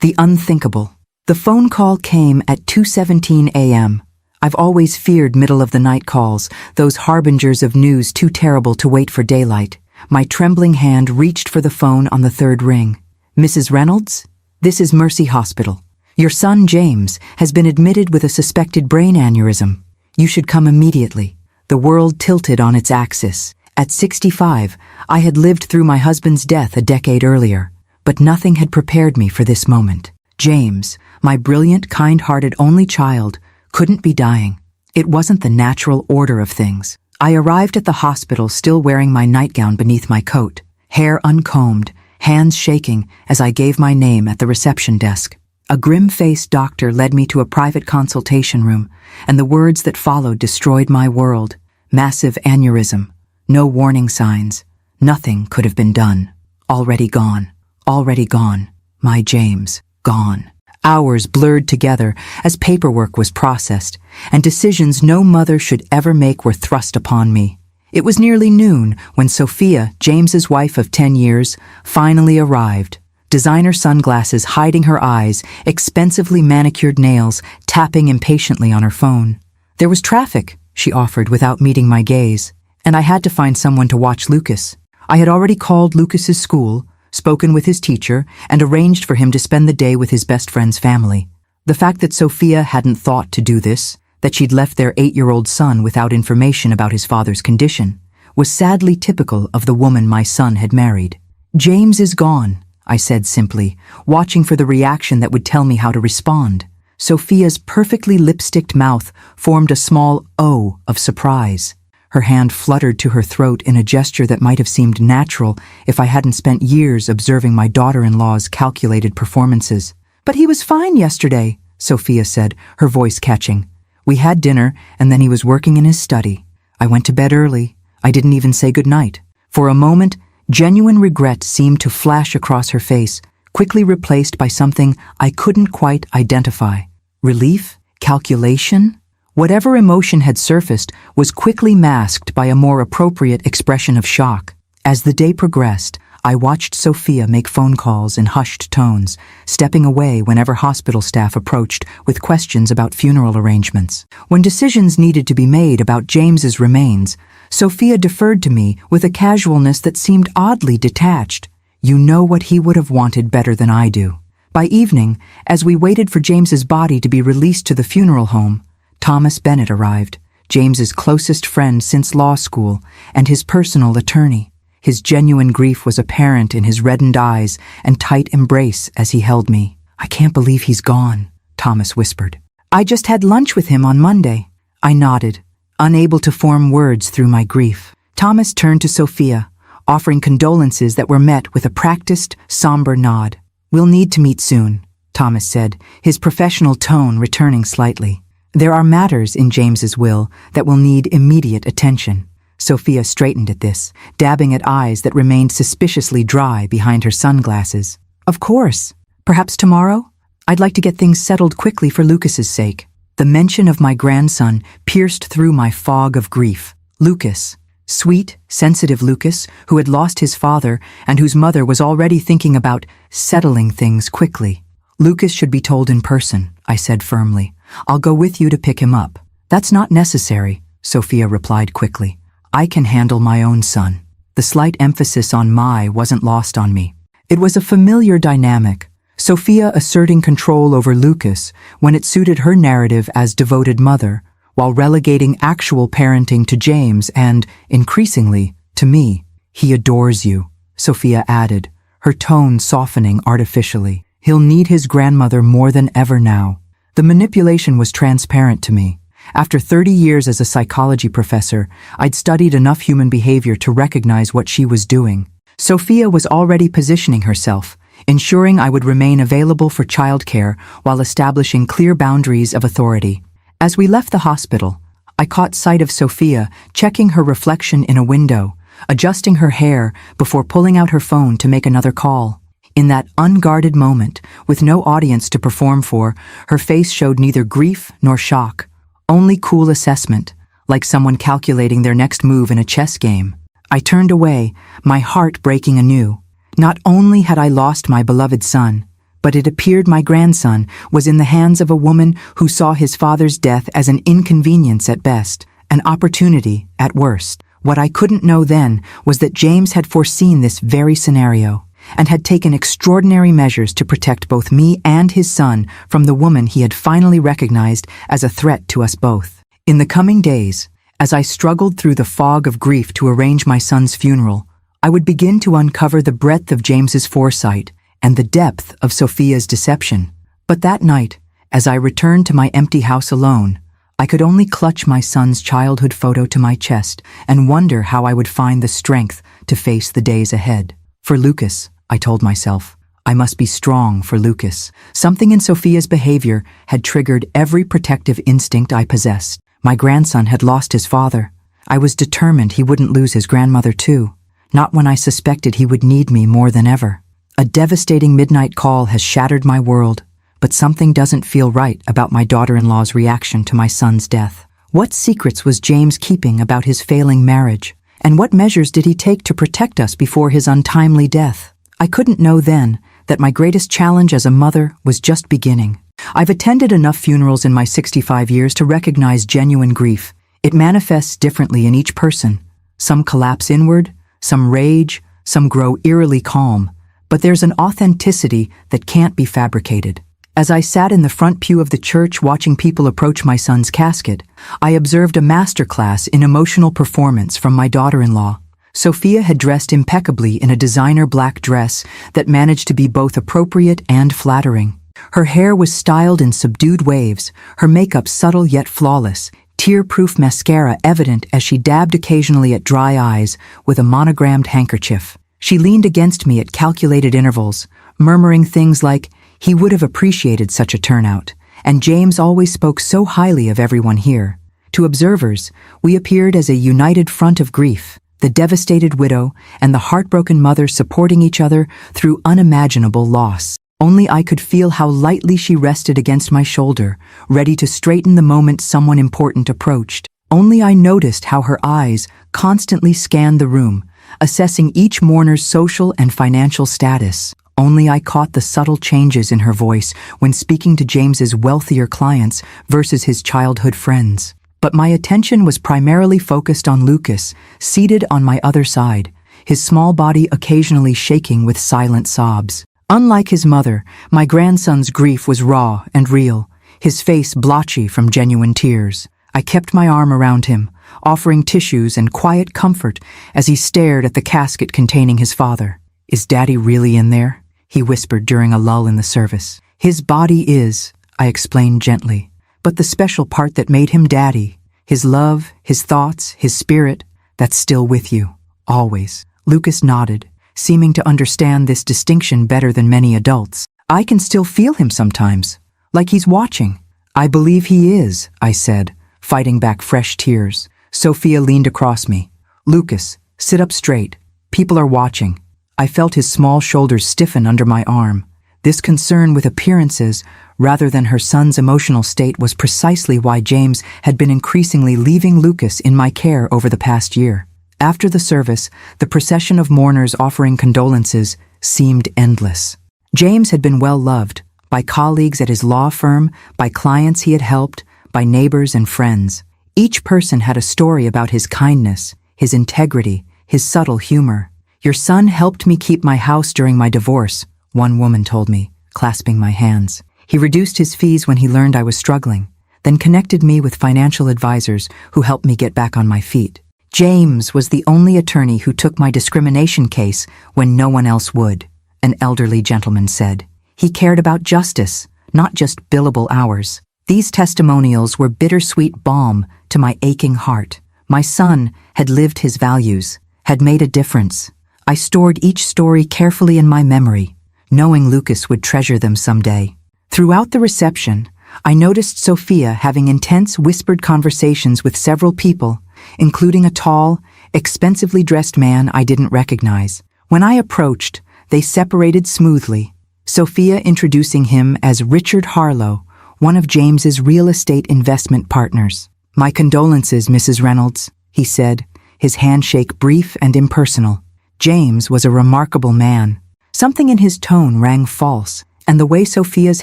The unthinkable. The phone call came at 2:17 a.m. I've always feared middle-of-the-night calls, those harbingers of news too terrible to wait for daylight. My trembling hand reached for the phone on the third ring. "Mrs. Reynolds? This is Mercy Hospital. Your son, James, has been admitted with a suspected brain aneurysm. You should come immediately." The world tilted on its axis. At 65, I had lived through my husband's death a decade earlier, but nothing had prepared me for this moment. James, my brilliant, kind-hearted only child, couldn't be dying. It wasn't the natural order of things. I arrived at the hospital still wearing my nightgown beneath my coat, hair uncombed, hands shaking as I gave my name at the reception desk. A grim-faced doctor led me to a private consultation room, and the words that followed destroyed my world. Massive aneurysm. No warning signs. Nothing could have been done. Already gone. Already gone. My James, gone. Hours blurred together as paperwork was processed, and decisions no mother should ever make were thrust upon me. It was nearly noon when Sophia, James's wife of 10 years, finally arrived. Designer sunglasses hiding her eyes, expensively manicured nails, tapping impatiently on her phone. "There was traffic," she offered without meeting my gaze, "and I had to find someone to watch Lucas. I had already called Lucas's school, spoken with his teacher, and arranged for him to spend the day with his best friend's family." The fact that Sophia hadn't thought to do this, that she'd left their 8-year-old son without information about his father's condition, was sadly typical of the woman my son had married. "James is gone," I said simply, watching for the reaction that would tell me how to respond. Sophia's perfectly lipsticked mouth formed a small O of surprise. Her hand fluttered to her throat in a gesture that might have seemed natural if I hadn't spent years observing my daughter-in-law's calculated performances. "But he was fine yesterday," Sophia said, her voice catching. "We had dinner, and then he was working in his study. I went to bed early. I didn't even say goodnight." For a moment, genuine regret seemed to flash across her face, quickly replaced by something I couldn't quite identify. Relief? Calculation? Whatever emotion had surfaced was quickly masked by a more appropriate expression of shock. As the day progressed, I watched Sophia make phone calls in hushed tones, stepping away whenever hospital staff approached with questions about funeral arrangements. When decisions needed to be made about James's remains, Sophia deferred to me with a casualness that seemed oddly detached. "You know what he would have wanted better than I do." By evening, as we waited for James's body to be released to the funeral home, Thomas Bennett arrived, James's closest friend since law school and his personal attorney. His genuine grief was apparent in his reddened eyes and tight embrace as he held me. "I can't believe he's gone," Thomas whispered. "I just had lunch with him on Monday." I nodded, unable to form words through my grief. Thomas turned to Sophia, offering condolences that were met with a practiced, somber nod. "We'll need to meet soon," Thomas said, his professional tone returning slightly. "There are matters in James's will that will need immediate attention." Sophia straightened at this, dabbing at eyes that remained suspiciously dry behind her sunglasses. "Of course. Perhaps tomorrow? I'd like to get things settled quickly for Lucas's sake." The mention of my grandson pierced through my fog of grief. Lucas. Sweet, sensitive Lucas, who had lost his father and whose mother was already thinking about settling things quickly. "Lucas should be told in person," I said firmly. "I'll go with you to pick him up." "That's not necessary," Sophia replied quickly. "I can handle my own son." The slight emphasis on "my" wasn't lost on me. It was a familiar dynamic, Sophia asserting control over Lucas when it suited her narrative as devoted mother, while relegating actual parenting to James and, increasingly, to me. "He adores you," Sophia added, her tone softening artificially. "He'll need his grandmother more than ever now." The manipulation was transparent to me. After 30 years as a psychology professor, I'd studied enough human behavior to recognize what she was doing. Sophia was already positioning herself, ensuring I would remain available for childcare while establishing clear boundaries of authority. As we left the hospital, I caught sight of Sophia checking her reflection in a window, adjusting her hair before pulling out her phone to make another call. In that unguarded moment, with no audience to perform for, her face showed neither grief nor shock, only cool assessment, like someone calculating their next move in a chess game. I turned away, my heart breaking anew. Not only had I lost my beloved son, but it appeared my grandson was in the hands of a woman who saw his father's death as an inconvenience at best, an opportunity at worst. What I couldn't know then was that James had foreseen this very scenario and had taken extraordinary measures to protect both me and his son from the woman he had finally recognized as a threat to us both. In the coming days, as I struggled through the fog of grief to arrange my son's funeral, I would begin to uncover the breadth of James's foresight and the depth of Sophia's deception. But that night, as I returned to my empty house alone, I could only clutch my son's childhood photo to my chest and wonder how I would find the strength to face the days ahead. For Lucas, I told myself, I must be strong for Lucas. Something in Sophia's behavior had triggered every protective instinct I possessed. My grandson had lost his father. I was determined he wouldn't lose his grandmother too, not when I suspected he would need me more than ever. A devastating midnight call has shattered my world, but something doesn't feel right about my daughter-in-law's reaction to my son's death. What secrets was James keeping about his failing marriage, and what measures did he take to protect us before his untimely death? I couldn't know then that my greatest challenge as a mother was just beginning. I've attended enough funerals in my 65 years to recognize genuine grief. It manifests differently in each person. Some collapse inward, some rage, some grow eerily calm, but there's an authenticity that can't be fabricated. As I sat in the front pew of the church watching people approach my son's casket, I observed a masterclass in emotional performance from my daughter-in-law. Sophia had dressed impeccably in a designer black dress that managed to be both appropriate and flattering. Her hair was styled in subdued waves, her makeup subtle yet flawless, tear-proof mascara evident as she dabbed occasionally at dry eyes with a monogrammed handkerchief. She leaned against me at calculated intervals, murmuring things like, "He would have appreciated such a turnout, and James always spoke so highly of everyone here." To observers, we appeared as a united front of grief, the devastated widow and the heartbroken mother supporting each other through unimaginable loss. Only I could feel how lightly she rested against my shoulder, ready to straighten the moment someone important approached. Only I noticed how her eyes constantly scanned the room, assessing each mourner's social and financial status. Only I caught the subtle changes in her voice when speaking to James's wealthier clients versus his childhood friends. But my attention was primarily focused on Lucas, seated on my other side, his small body occasionally shaking with silent sobs. Unlike his mother, my grandson's grief was raw and real, his face blotchy from genuine tears. I kept my arm around him, offering tissues and quiet comfort as he stared at the casket containing his father. "Is Daddy really in there?" he whispered during a lull in the service. "His body is," I explained gently, "but the special part that made him Daddy, his love, his thoughts, his spirit, that's still with you, always." Lucas nodded, seeming to understand this distinction better than many adults. "I can still feel him sometimes, like he's watching." "I believe he is," I said, fighting back fresh tears. Sophia leaned across me. "Lucas, sit up straight. People are watching." I felt his small shoulders stiffen under my arm. This concern with appearances, rather than her son's emotional state, was precisely why James had been increasingly leaving Lucas in my care over the past year. After the service, the procession of mourners offering condolences seemed endless. James had been well loved, by colleagues at his law firm, by clients he had helped, by neighbors and friends. Each person had a story about his kindness, his integrity, his subtle humor. "Your son helped me keep my house during my divorce," one woman told me, clasping my hands. "He reduced his fees when he learned I was struggling, then connected me with financial advisors who helped me get back on my feet. James was the only attorney who took my discrimination case when no one else would," an elderly gentleman said. "He cared about justice, not just billable hours." These testimonials were bittersweet balm to my aching heart. My son had lived his values, had made a difference. I stored each story carefully in my memory, knowing Lucas would treasure them someday. Throughout the reception, I noticed Sophia having intense whispered conversations with several people, including a tall, expensively dressed man I didn't recognize. When I approached, they separated smoothly, Sophia introducing him as Richard Harlow, one of James's real estate investment partners. "My condolences, Mrs. Reynolds," he said, his handshake brief and impersonal. James was a remarkable man. Something in his tone rang false, and the way Sophia's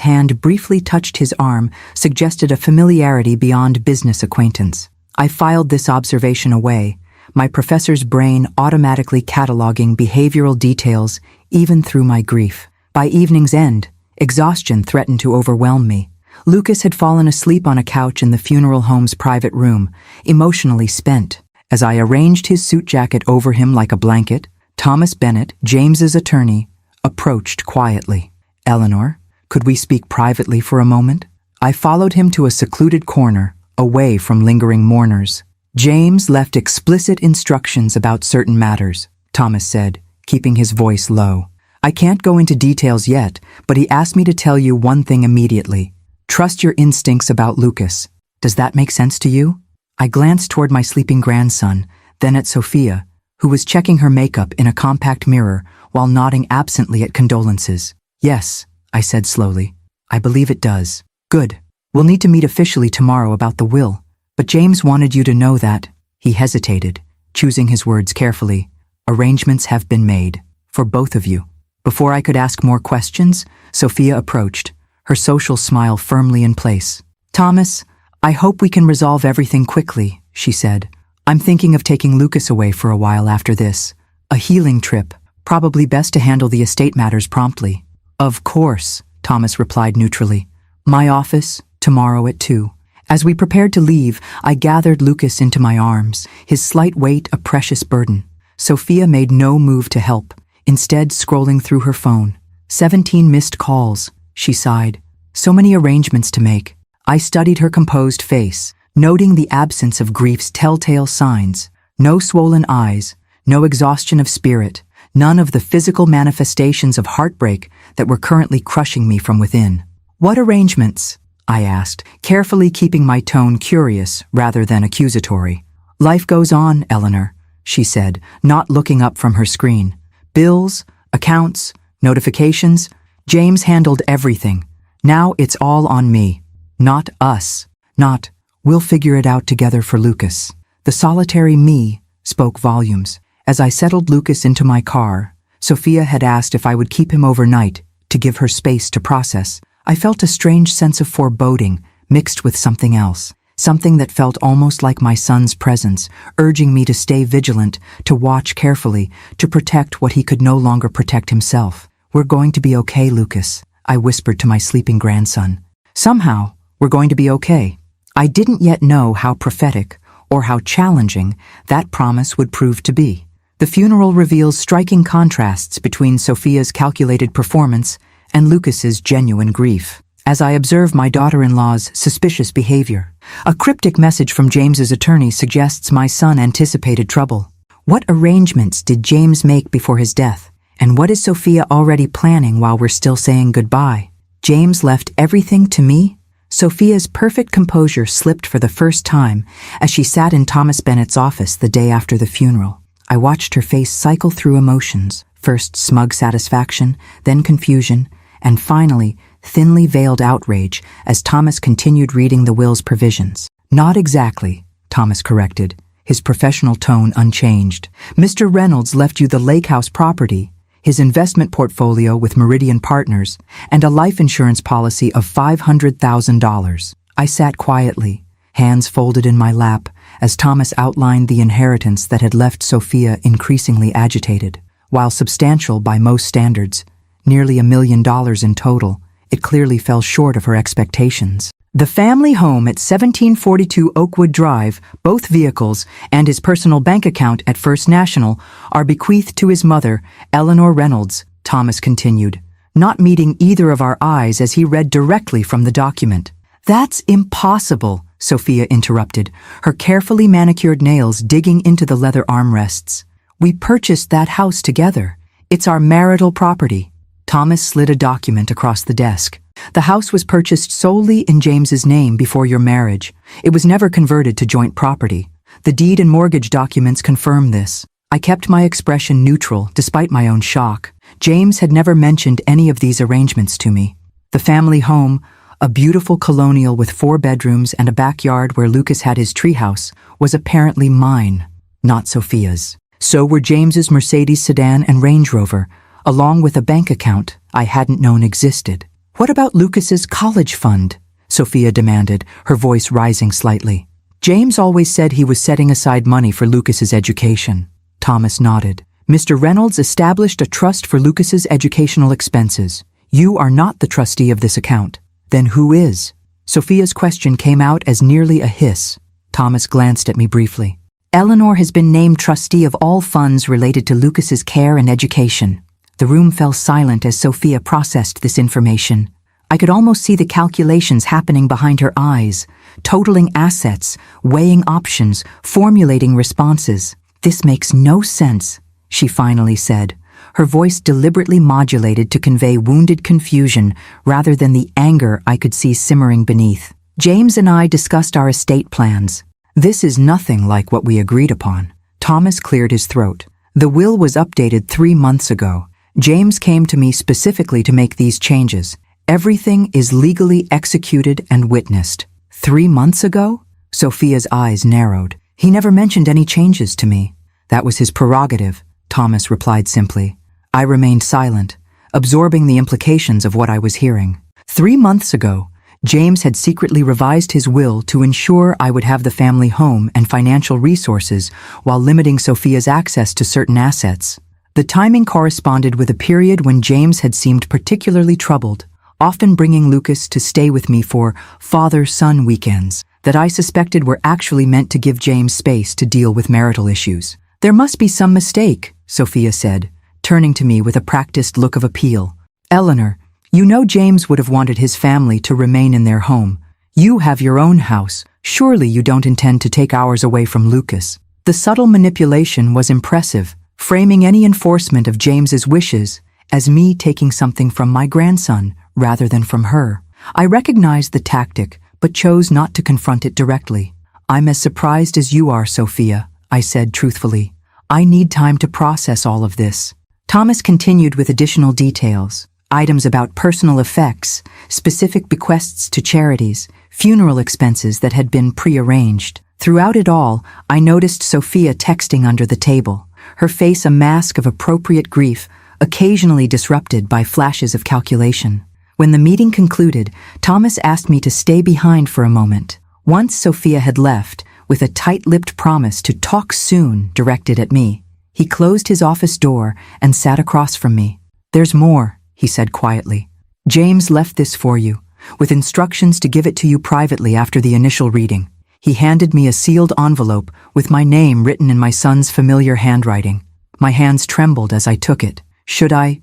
hand briefly touched his arm suggested a familiarity beyond business acquaintance. I filed this observation away, my professor's brain automatically cataloging behavioral details even through my grief. By evening's end, exhaustion threatened to overwhelm me. Lucas had fallen asleep on a couch in the funeral home's private room, emotionally spent. As I arranged his suit jacket over him like a blanket, Thomas Bennett, James's attorney, approached quietly. "Eleanor, could we speak privately for a moment?" I followed him to a secluded corner, away from lingering mourners. "James left explicit instructions about certain matters," Thomas said, keeping his voice low. "I can't go into details yet, but he asked me to tell you one thing immediately. Trust your instincts about Lucas. Does that make sense to you?" I glanced toward my sleeping grandson, then at Sophia, who was checking her makeup in a compact mirror while nodding absently at condolences. "Yes," I said slowly. "I believe it does." "Good. We'll need to meet officially tomorrow about the will. But James wanted you to know that." He hesitated, choosing his words carefully. "Arrangements have been made. For both of you." Before I could ask more questions, Sophia approached, her social smile firmly in place. "Thomas, I hope we can resolve everything quickly," she said. "I'm thinking of taking Lucas away for a while after this. A healing trip. Probably best to handle the estate matters promptly." "Of course," Thomas replied neutrally. "My office, tomorrow at 2. As we prepared to leave, I gathered Lucas into my arms, his slight weight a precious burden. Sophia made no move to help, instead scrolling through her phone. 17 missed calls, she sighed. So many arrangements to make. I studied her composed face, noting the absence of grief's telltale signs. No swollen eyes, no exhaustion of spirit, none of the physical manifestations of heartbreak that were currently crushing me from within. "What arrangements?" I asked, carefully keeping my tone curious rather than accusatory. "Life goes on, Eleanor," she said, not looking up from her screen. "Bills, accounts, notifications. James handled everything. Now it's all on me. Not us. Not, we'll figure it out together for Lucas." The solitary me spoke volumes. As I settled Lucas into my car, Sophia had asked if I would keep him overnight to give her space to process. I felt a strange sense of foreboding mixed with something else, something that felt almost like my son's presence, urging me to stay vigilant, to watch carefully, to protect what he could no longer protect himself. "We're going to be okay, Lucas," I whispered to my sleeping grandson. Somehow, we're going to be okay. I didn't yet know how prophetic or how challenging that promise would prove to be. The funeral reveals striking contrasts between Sophia's calculated performance and Lucas's genuine grief. As I observe my daughter-in-law's suspicious behavior, a cryptic message from James's attorney suggests my son anticipated trouble. What arrangements did James make before his death? And what is Sophia already planning while we're still saying goodbye? James left everything to me? Sophia's perfect composure slipped for the first time as she sat in Thomas Bennett's office the day after the funeral. I watched her face cycle through emotions, first smug satisfaction, then confusion, and finally, thinly veiled outrage as Thomas continued reading the will's provisions. "Not exactly," Thomas corrected, his professional tone unchanged. "Mr. Reynolds left you the lake house property, his investment portfolio with Meridian Partners, and a life insurance policy of $500,000. I sat quietly, hands folded in my lap, as Thomas outlined the inheritance that had left Sophia increasingly agitated. While substantial by most standards, nearly $1 million in total, it clearly fell short of her expectations. The family home at 1742 Oakwood Drive, both vehicles, and his personal bank account at First National are bequeathed to his mother, Eleanor Reynolds, Thomas continued, not meeting either of our eyes as he read directly from the document. "That's impossible," Sophia interrupted, her carefully manicured nails digging into the leather armrests. "We purchased that house together. It's our marital property." Thomas slid a document across the desk. "The house was purchased solely in James's name before your marriage. It was never converted to joint property. The deed and mortgage documents confirm this." I kept my expression neutral despite my own shock. James had never mentioned any of these arrangements to me. The family home, a beautiful colonial with 4 bedrooms and a backyard where Lucas had his treehouse, was apparently mine, not Sophia's. So were James's Mercedes sedan and Range Rover, along with a bank account I hadn't known existed. What about Lucas's college fund? Sophia demanded, her voice rising slightly. James always said he was setting aside money for Lucas's education. Thomas nodded. Mr. Reynolds established a trust for Lucas's educational expenses. You are not the trustee of this account. Then who is? Sophia's question came out as nearly a hiss. Thomas glanced at me briefly. Eleanor has been named trustee of all funds related to Lucas's care and education. The room fell silent as Sophia processed this information. I could almost see the calculations happening behind her eyes, totaling assets, weighing options, formulating responses. This makes no sense, she finally said, her voice deliberately modulated to convey wounded confusion rather than the anger I could see simmering beneath. James and I discussed our estate plans. This is nothing like what we agreed upon. Thomas cleared his throat. The will was updated 3 months ago. James came to me specifically to make these changes. Everything is legally executed and witnessed. 3 months ago? Sophia's eyes narrowed. He never mentioned any changes to me. That was his prerogative, Thomas replied simply. I remained silent, absorbing the implications of what I was hearing. 3 months ago, James had secretly revised his will to ensure I would have the family home and financial resources while limiting Sophia's access to certain assets. The timing corresponded with a period when James had seemed particularly troubled, often bringing Lucas to stay with me for father-son weekends that I suspected were actually meant to give James space to deal with marital issues. There must be some mistake, Sophia said, turning to me with a practiced look of appeal. Eleanor, you know James would have wanted his family to remain in their home. You have your own house. Surely you don't intend to take ours away from Lucas. The subtle manipulation was impressive, framing any enforcement of James's wishes as me taking something from my grandson rather than from her. I recognized the tactic, but chose not to confront it directly. I'm as surprised as you are, Sophia, I said truthfully. I need time to process all of this. Thomas continued with additional details. Items about personal effects, specific bequests to charities, funeral expenses that had been prearranged. Throughout it all, I noticed Sophia texting under the table, her face a mask of appropriate grief, occasionally disrupted by flashes of calculation. When the meeting concluded, Thomas asked me to stay behind for a moment. Once Sophia had left, with a tight-lipped promise to talk soon directed at me, he closed his office door and sat across from me. There's more, he said quietly. James left this for you, with instructions to give it to you privately after the initial reading. He handed me a sealed envelope with my name written in my son's familiar handwriting. My hands trembled as I took it. Should I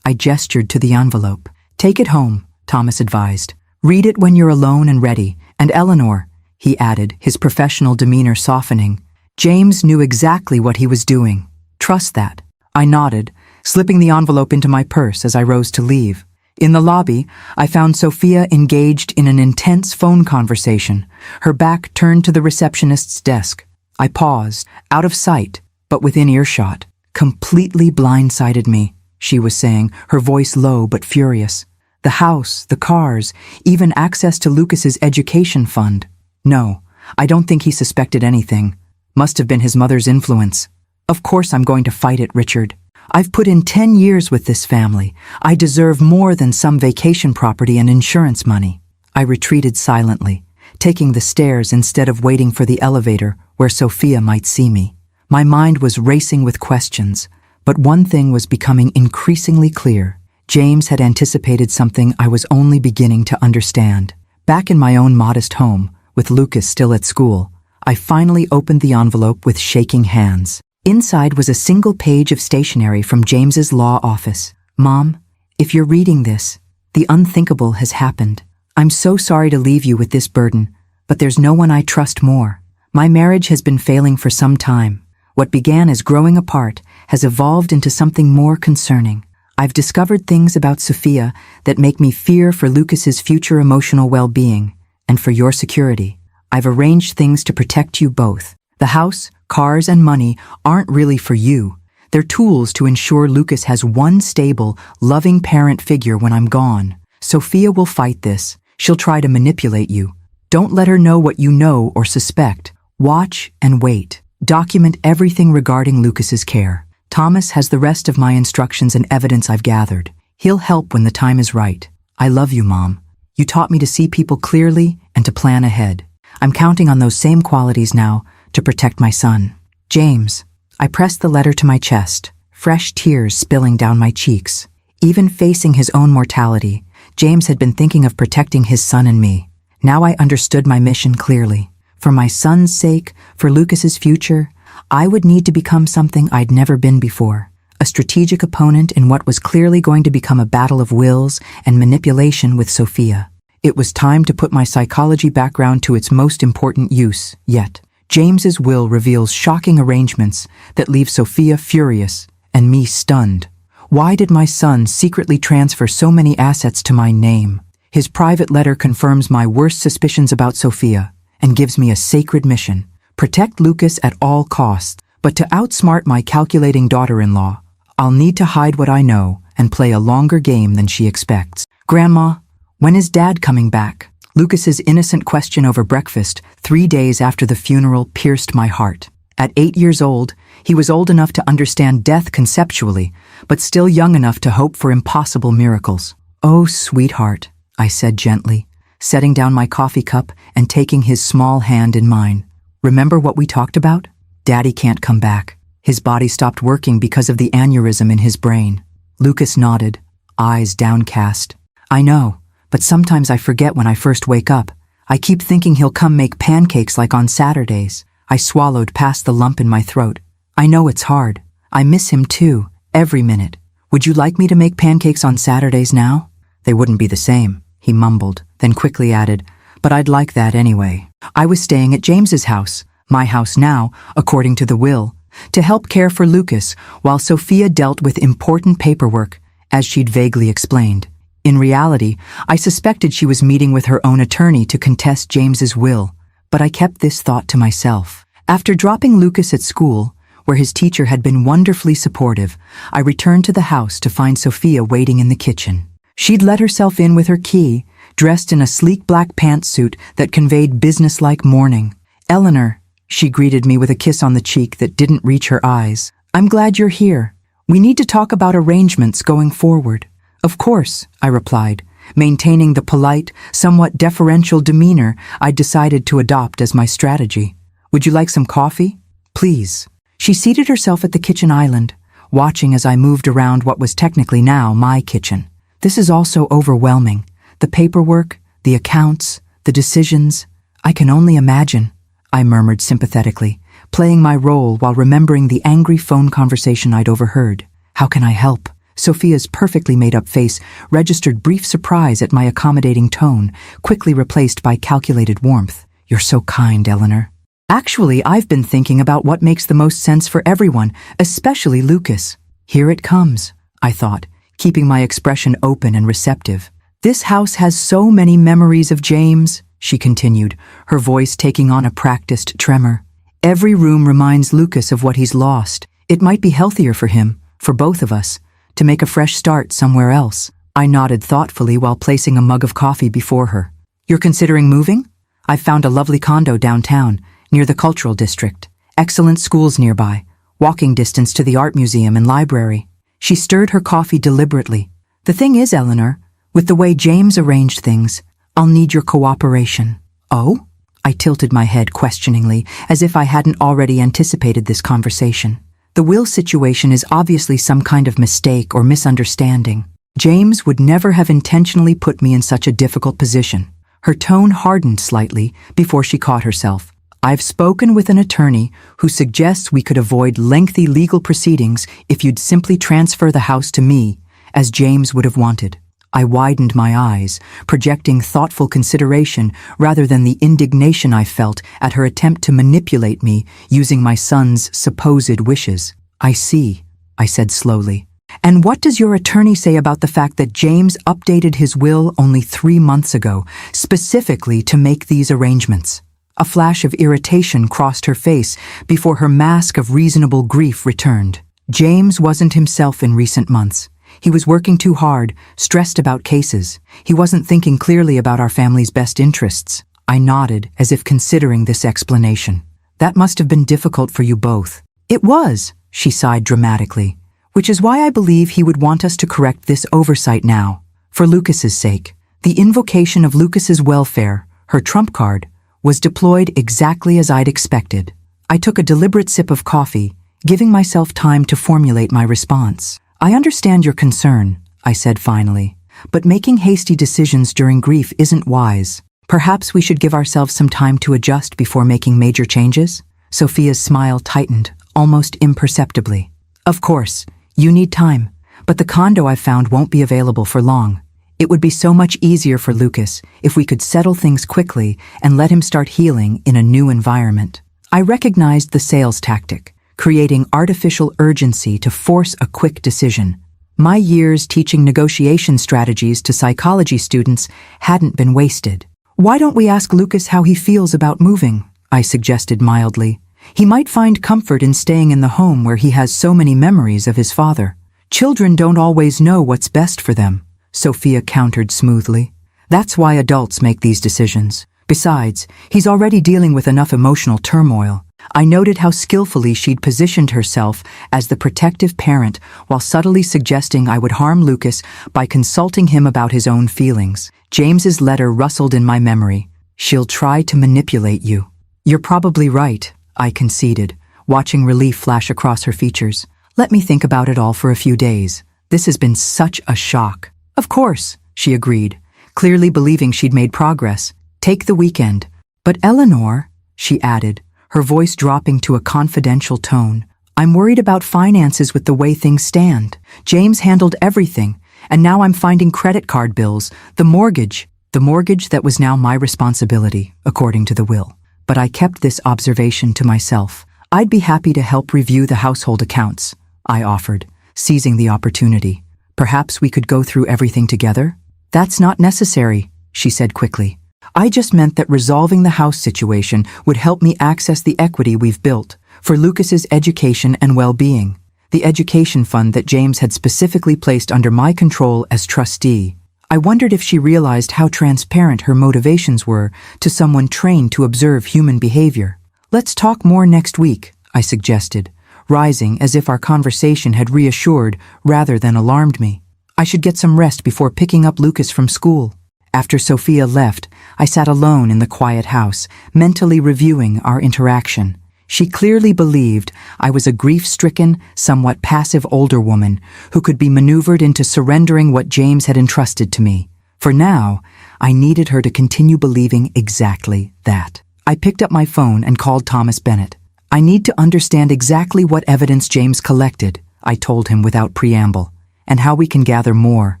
gestured to the envelope. Take it home, Thomas advised. Read it when you're alone and ready. And Eleanor, he added, his professional demeanor softening. James knew exactly what he was doing. Trust that. I nodded, slipping the envelope into my purse as I rose to leave. In the lobby, I found Sophia engaged in an intense phone conversation, her back turned to the receptionist's desk. I paused, out of sight, but within earshot. Completely blindsided me, she was saying, her voice low but furious. The house, the cars, even access to Lucas's education fund. No, I don't think he suspected anything. Must have been his mother's influence. Of course I'm going to fight it, Richard. I've put in 10 years with this family. I deserve more than some vacation property and insurance money. I retreated silently, taking the stairs instead of waiting for the elevator where Sophia might see me. My mind was racing with questions, but one thing was becoming increasingly clear. James had anticipated something I was only beginning to understand. Back in my own modest home, with Lucas still at school, I finally opened the envelope with shaking hands. Inside was a single page of stationery from James's law office. Mom, if you're reading this, the unthinkable has happened. I'm so sorry to leave you with this burden, but there's no one I trust more. My marriage has been failing for some time. What began as growing apart has evolved into something more concerning. I've discovered things about Sophia that make me fear for Lucas's future emotional well-being and for your security. I've arranged things to protect you both. The house, cars, and money aren't really for you. They're tools to ensure Lucas has one stable, loving parent figure when I'm gone. Sophia will fight this. She'll try to manipulate you. Don't let her know what you know or suspect. Watch and wait. Document everything regarding Lucas's care. Thomas has the rest of my instructions and evidence I've gathered. He'll help when the time is right. I love you, Mom. You taught me to see people clearly and to plan ahead. I'm counting on those same qualities now to protect my son. James. I pressed the letter to my chest, fresh tears spilling down my cheeks. Even facing his own mortality, James had been thinking of protecting his son and me. Now I understood my mission clearly. For my son's sake, for Lucas's future, I would need to become something I'd never been before. A strategic opponent in what was clearly going to become a battle of wills and manipulation with Sophia. It was time to put my psychology background to its most important use yet. James's will reveals shocking arrangements that leave Sophia furious and me stunned. Why did my son secretly transfer so many assets to my name? His private letter confirms my worst suspicions about Sophia and gives me a sacred mission. Protect Lucas at all costs, but to outsmart my calculating daughter-in-law, I'll need to hide what I know and play a longer game than she expects. Grandma, when is Dad coming back? Lucas's innocent question over breakfast 3 days after the funeral pierced my heart. At 8 years old, he was old enough to understand death conceptually, but still young enough to hope for impossible miracles. Oh, sweetheart, I said gently, setting down my coffee cup and taking his small hand in mine. Remember what we talked about? Daddy can't come back. His body stopped working because of the aneurysm in his brain. Lucas nodded, eyes downcast. I know. But sometimes I forget when I first wake up. I keep thinking he'll come make pancakes like on Saturdays. I swallowed past the lump in my throat. I know it's hard. I miss him too, every minute. Would you like me to make pancakes on Saturdays now? They wouldn't be the same, he mumbled, then quickly added, but I'd like that anyway. I was staying at James's house, my house now, according to the will, to help care for Lucas while Sophia dealt with important paperwork, as she'd vaguely explained. In reality, I suspected she was meeting with her own attorney to contest James's will, but I kept this thought to myself. After dropping Lucas at school, where his teacher had been wonderfully supportive, I returned to the house to find Sophia waiting in the kitchen. She'd let herself in with her key, dressed in a sleek black pantsuit that conveyed businesslike mourning. Eleanor, she greeted me with a kiss on the cheek that didn't reach her eyes. I'm glad you're here. We need to talk about arrangements going forward. Of course, I replied, maintaining the polite, somewhat deferential demeanor I'd decided to adopt as my strategy. Would you like some coffee? Please. She seated herself at the kitchen island, watching as I moved around what was technically now my kitchen. This is all so overwhelming. The paperwork, the accounts, the decisions. I can only imagine, I murmured sympathetically, playing my role while remembering the angry phone conversation I'd overheard. How can I help? Sophia's perfectly made-up face registered brief surprise at my accommodating tone, quickly replaced by calculated warmth. You're so kind, Eleanor. Actually, I've been thinking about what makes the most sense for everyone, especially Lucas. Here it comes, I thought, keeping my expression open and receptive. This house has so many memories of James, she continued, her voice taking on a practiced tremor. Every room reminds Lucas of what he's lost. It might be healthier for him, for both of us, to make a fresh start somewhere else. I nodded thoughtfully while placing a mug of coffee before her. You're considering moving? I've found a lovely condo downtown, near the cultural district. Excellent schools nearby, walking distance to the art museum and library. She stirred her coffee deliberately. The thing is, Eleanor, with the way James arranged things, I'll need your cooperation. Oh? I tilted my head questioningly, as if I hadn't already anticipated this conversation. The will situation is obviously some kind of mistake or misunderstanding. James would never have intentionally put me in such a difficult position. Her tone hardened slightly before she caught herself. I've spoken with an attorney who suggests we could avoid lengthy legal proceedings if you'd simply transfer the house to me, as James would have wanted. I widened my eyes, projecting thoughtful consideration rather than the indignation I felt at her attempt to manipulate me using my son's supposed wishes. I see, I said slowly. And what does your attorney say about the fact that James updated his will only 3 months ago, specifically to make these arrangements? A flash of irritation crossed her face before her mask of reasonable grief returned. James wasn't himself in recent months. He was working too hard, stressed about cases. He wasn't thinking clearly about our family's best interests. I nodded, as if considering this explanation. That must have been difficult for you both. It was, she sighed dramatically, which is why I believe he would want us to correct this oversight now. For Lucas's sake. The invocation of Lucas's welfare, her trump card, was deployed exactly as I'd expected. I took a deliberate sip of coffee, giving myself time to formulate my response. I understand your concern, I said finally, but making hasty decisions during grief isn't wise. Perhaps we should give ourselves some time to adjust before making major changes? Sophia's smile tightened, almost imperceptibly. Of course, you need time, but the condo I've found won't be available for long. It would be so much easier for Lucas if we could settle things quickly and let him start healing in a new environment. I recognized the sales tactic, creating artificial urgency to force a quick decision. My years teaching negotiation strategies to psychology students hadn't been wasted. Why don't we ask Lucas how he feels about moving? I suggested mildly. He might find comfort in staying in the home where he has so many memories of his father. Children don't always know what's best for them, Sophia countered smoothly. That's why adults make these decisions. Besides, he's already dealing with enough emotional turmoil. I noted how skillfully she'd positioned herself as the protective parent while subtly suggesting I would harm Lucas by consulting him about his own feelings. James's letter rustled in my memory. She'll try to manipulate you. You're probably right, I conceded, watching relief flash across her features. Let me think about it all for a few days. This has been such a shock. Of course, she agreed, clearly believing she'd made progress. Take the weekend. But Eleanor, she added, her voice dropping to a confidential tone, I'm worried about finances with the way things stand. James handled everything, and now I'm finding credit card bills, the mortgage that was now my responsibility, according to the will. But I kept this observation to myself. I'd be happy to help review the household accounts, I offered, seizing the opportunity. Perhaps we could go through everything together? That's not necessary, she said quickly. I just meant that resolving the house situation would help me access the equity we've built for Lucas's education and well-being, the education fund that James had specifically placed under my control as trustee. I wondered if she realized how transparent her motivations were to someone trained to observe human behavior. Let's talk more next week, I suggested, rising as if our conversation had reassured rather than alarmed me. I should get some rest before picking up Lucas from school. After Sophia left, I sat alone in the quiet house, mentally reviewing our interaction. She clearly believed I was a grief-stricken, somewhat passive older woman who could be maneuvered into surrendering what James had entrusted to me. For now, I needed her to continue believing exactly that. I picked up my phone and called Thomas Bennett. I need to understand exactly what evidence James collected, I told him without preamble, and how we can gather more.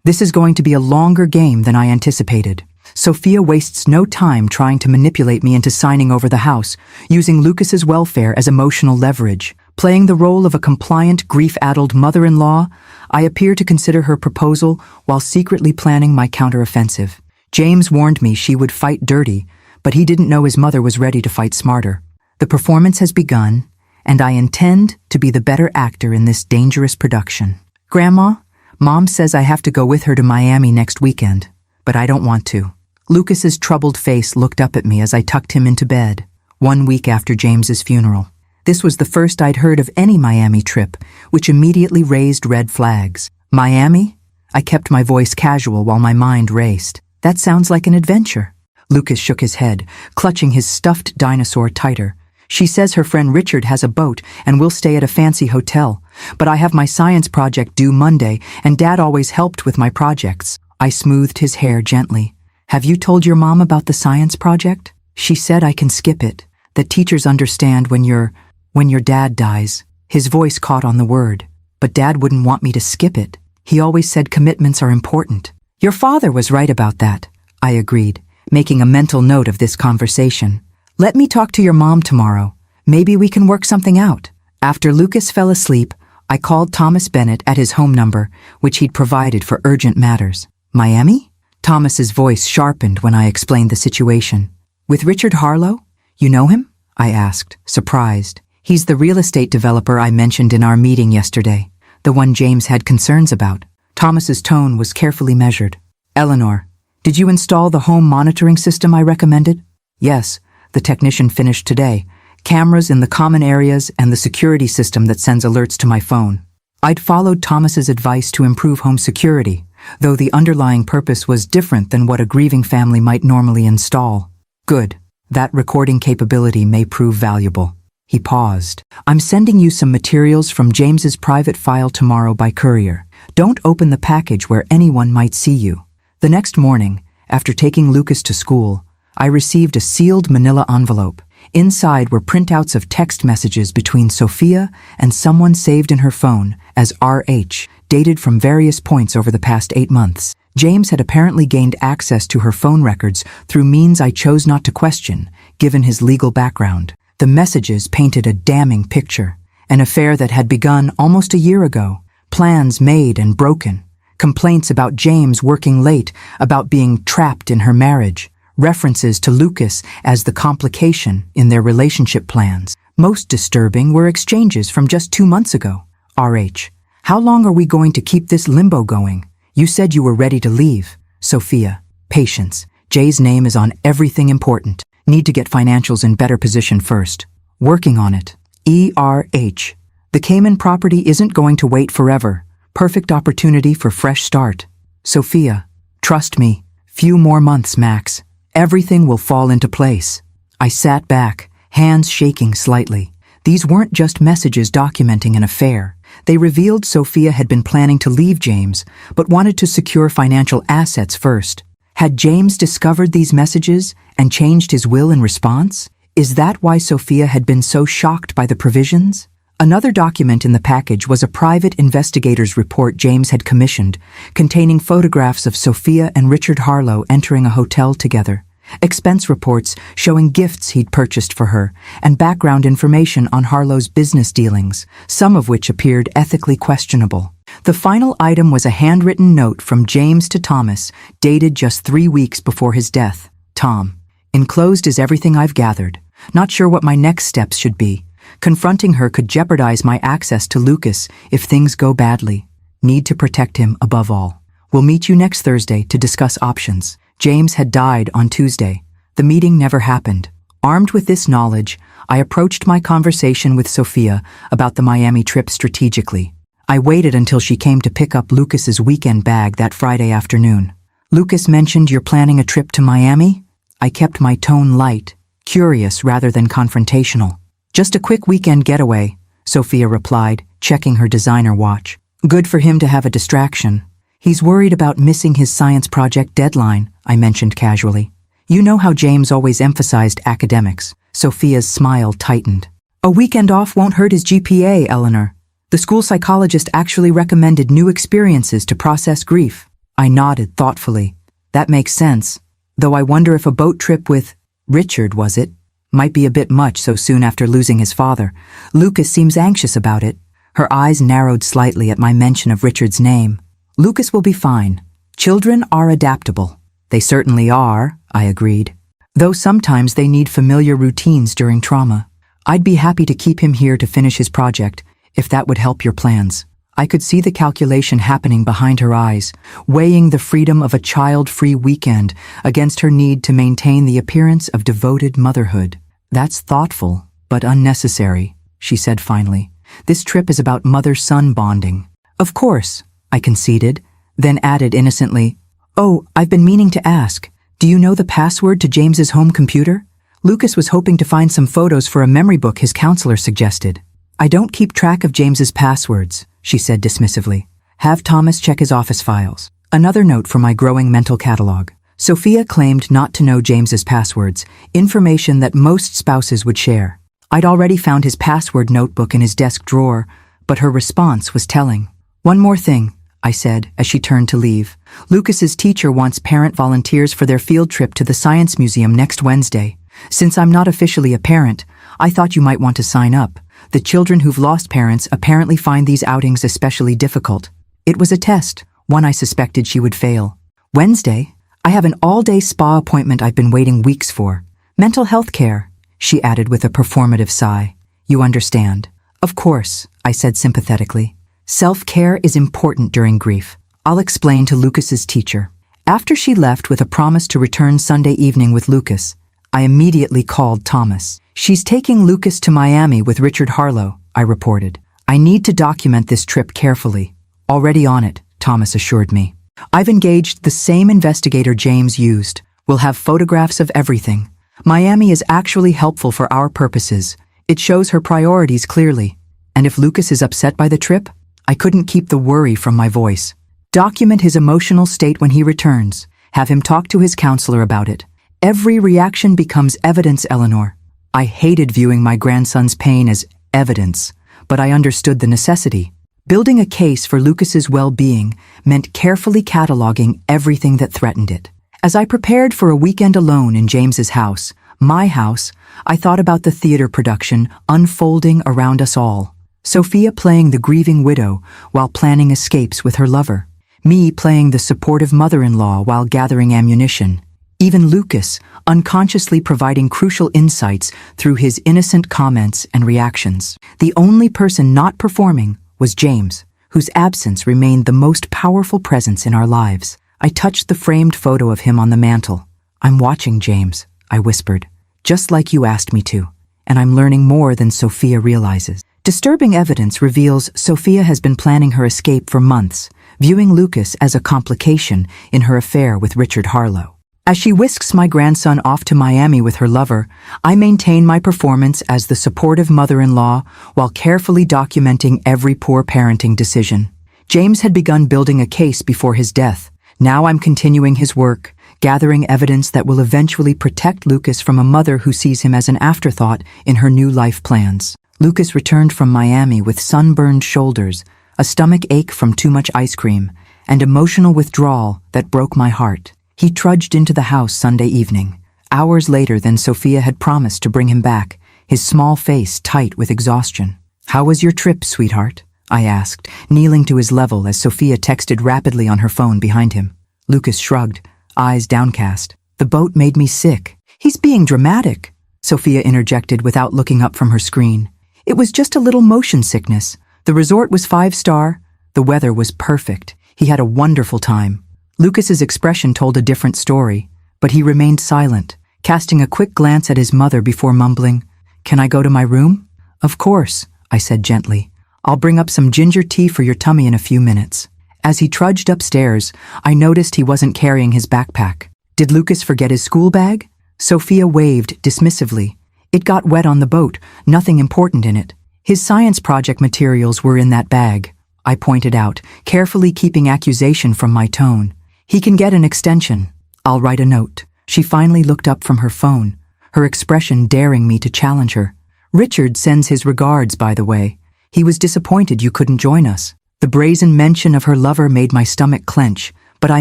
This is going to be a longer game than I anticipated. Sophia wastes no time trying to manipulate me into signing over the house, using Lucas's welfare as emotional leverage. Playing the role of a compliant, grief-addled mother-in-law, I appear to consider her proposal while secretly planning my counteroffensive. James warned me she would fight dirty, but he didn't know his mother was ready to fight smarter. The performance has begun, and I intend to be the better actor in this dangerous production. Grandma, Mom says I have to go with her to Miami next weekend, but I don't want to. Lucas's troubled face looked up at me as I tucked him into bed, 1 week after James's funeral. This was the first I'd heard of any Miami trip, which immediately raised red flags. Miami? I kept my voice casual while my mind raced. That sounds like an adventure. Lucas shook his head, clutching his stuffed dinosaur tighter. She says her friend Richard has a boat and we'll stay at a fancy hotel. But I have my science project due Monday, and Dad always helped with my projects. I smoothed his hair gently. Have you told your mom about the science project? She said I can skip it, that teachers understand when your dad dies. His voice caught on the word. But Dad wouldn't want me to skip it. He always said commitments are important. Your father was right about that, I agreed, making a mental note of this conversation. Let me talk to your mom tomorrow. Maybe we can work something out. After Lucas fell asleep, I called Thomas Bennett at his home number, which he'd provided for urgent matters. Miami? Thomas's voice sharpened when I explained the situation. With Richard Harlow? You know him? I asked, surprised. He's the real estate developer I mentioned in our meeting yesterday, the one James had concerns about. Thomas's tone was carefully measured. Eleanor, did you install the home monitoring system I recommended? Yes. The technician finished today. Cameras in the common areas and the security system that sends alerts to my phone. I'd followed Thomas's advice to improve home security, though the underlying purpose was different than what a grieving family might normally install. Good. That recording capability may prove valuable. He paused. I'm sending you some materials from James's private file tomorrow by courier. Don't open the package where anyone might see you. The next morning, after taking Lucas to school, I received a sealed manila envelope. Inside were printouts of text messages between Sophia and someone saved in her phone as RH, dated from various points over the past 8 months. James had apparently gained access to her phone records through means I chose not to question, given his legal background. The messages painted a damning picture. An affair that had begun almost a year ago. Plans made and broken. Complaints about James working late, about being trapped in her marriage. References to Lucas as the complication in their relationship plans. Most disturbing were exchanges from just 2 months ago. RH, how long are we going to keep this limbo going? You said you were ready to leave. Sophia, patience. Jay's name is on everything important. Need to get financials in better position first. Working on it. ERH. The Cayman property isn't going to wait forever. Perfect opportunity for fresh start. Sophia, trust me. Few more months, max. Everything will fall into place. I sat back, hands shaking slightly. These weren't just messages documenting an affair. They revealed Sophia had been planning to leave James, but wanted to secure financial assets first. Had James discovered these messages and changed his will in response? Is that why Sophia had been so shocked by the provisions? Another document in the package was a private investigator's report James had commissioned, containing photographs of Sophia and Richard Harlow entering a hotel together, expense reports showing gifts he'd purchased for her, and background information on Harlow's business dealings, some of which appeared ethically questionable. The final item was a handwritten note from James to Thomas, dated just 3 weeks before his death. Tom, enclosed is everything I've gathered. Not sure what my next steps should be. Confronting her could jeopardize my access to Lucas if things go badly. Need to protect him above all. We'll meet you next Thursday to discuss options. James had died on Tuesday. The meeting never happened. Armed with this knowledge, I approached my conversation with Sophia about the Miami trip strategically. I waited until she came to pick up Lucas's weekend bag that Friday afternoon. Lucas mentioned you're planning a trip to Miami? I kept my tone light, curious rather than confrontational. Just a quick weekend getaway, Sophia replied, checking her designer watch. Good for him to have a distraction. He's worried about missing his science project deadline, I mentioned casually. You know how James always emphasized academics. Sophia's smile tightened. A weekend off won't hurt his GPA, Eleanor. The school psychologist actually recommended new experiences to process grief. I nodded thoughtfully. That makes sense, though I wonder if a boat trip with Richard, was it? Might be a bit much so soon after losing his father. Lucas seems anxious about it. Her eyes narrowed slightly at my mention of Richard's name. Lucas will be fine. Children are adaptable. They certainly are, I agreed. Though sometimes they need familiar routines during trauma. I'd be happy to keep him here to finish his project, if that would help your plans. I could see the calculation happening behind her eyes, weighing the freedom of a child-free weekend against her need to maintain the appearance of devoted motherhood. That's thoughtful, but unnecessary, she said finally. This trip is about mother-son bonding. Of course, I conceded, then added innocently, Oh, I've been meaning to ask, do you know the password to James's home computer? Lucas was hoping to find some photos for a memory book his counselor suggested. I don't keep track of James's passwords, she said dismissively. Have Thomas check his office files. Another note for my growing mental catalog. Sophia claimed not to know James's passwords, information that most spouses would share. I'd already found his password notebook in his desk drawer, but her response was telling. One more thing, I said as she turned to leave. Lucas's teacher wants parent volunteers for their field trip to the Science Museum next Wednesday. Since I'm not officially a parent, I thought you might want to sign up. The children who've lost parents apparently find these outings especially difficult. It was a test, one I suspected she would fail. Wednesday, I have an all-day spa appointment I've been waiting weeks for. Mental health care, she added with a performative sigh. You understand. Of course, I said sympathetically. Self-care is important during grief. I'll explain to Lucas's teacher. After she left with a promise to return Sunday evening with Lucas, I immediately called Thomas. She's taking Lucas to Miami with Richard Harlow, I reported. I need to document this trip carefully. Already on it, Thomas assured me. I've engaged the same investigator James used. We'll have photographs of everything. Miami is actually helpful for our purposes. It shows her priorities clearly. And if Lucas is upset by the trip, I couldn't keep the worry from my voice. Document his emotional state when he returns. Have him talk to his counselor about it. Every reaction becomes evidence, Eleanor. I hated viewing my grandson's pain as evidence, but I understood the necessity. Building a case for Lucas's well-being meant carefully cataloging everything that threatened it. As I prepared for a weekend alone in James's house, my house, I thought about the theater production unfolding around us all. Sophia playing the grieving widow while planning escapes with her lover. Me playing the supportive mother-in-law while gathering ammunition. Even Lucas unconsciously providing crucial insights through his innocent comments and reactions. The only person not performing was James, whose absence remained the most powerful presence in our lives. I touched the framed photo of him on the mantel. "I'm watching, James," I whispered, "just like you asked me to, and I'm learning more than Sophia realizes." Disturbing evidence reveals Sophia has been planning her escape for months, viewing Lucas as a complication in her affair with Richard Harlow. As she whisks my grandson off to Miami with her lover, I maintain my performance as the supportive mother-in-law while carefully documenting every poor parenting decision. James had begun building a case before his death. Now I'm continuing his work, gathering evidence that will eventually protect Lucas from a mother who sees him as an afterthought in her new life plans. Lucas returned from Miami with sunburned shoulders, a stomach ache from too much ice cream, and emotional withdrawal that broke my heart. He trudged into the house Sunday evening, hours later than Sophia had promised to bring him back, his small face tight with exhaustion. "How was your trip, sweetheart?" I asked, kneeling to his level as Sophia texted rapidly on her phone behind him. Lucas shrugged, eyes downcast. "The boat made me sick." "He's being dramatic," Sophia interjected without looking up from her screen. "It was just a little motion sickness. The resort was 5-star. The weather was perfect. He had a wonderful time." Lucas's expression told a different story, but he remained silent, casting a quick glance at his mother before mumbling, "Can I go to my room?" "Of course," I said gently. "I'll bring up some ginger tea for your tummy in a few minutes." As he trudged upstairs, I noticed he wasn't carrying his backpack. Did Lucas forget his school bag? Sophia waved dismissively. "It got wet on the boat, nothing important in it. His science project materials were in that bag," I pointed out, carefully keeping accusation from my tone. "He can get an extension. I'll write a note." She finally looked up from her phone, her expression daring me to challenge her. "Richard sends his regards, by the way. He was disappointed you couldn't join us." The brazen mention of her lover made my stomach clench, but I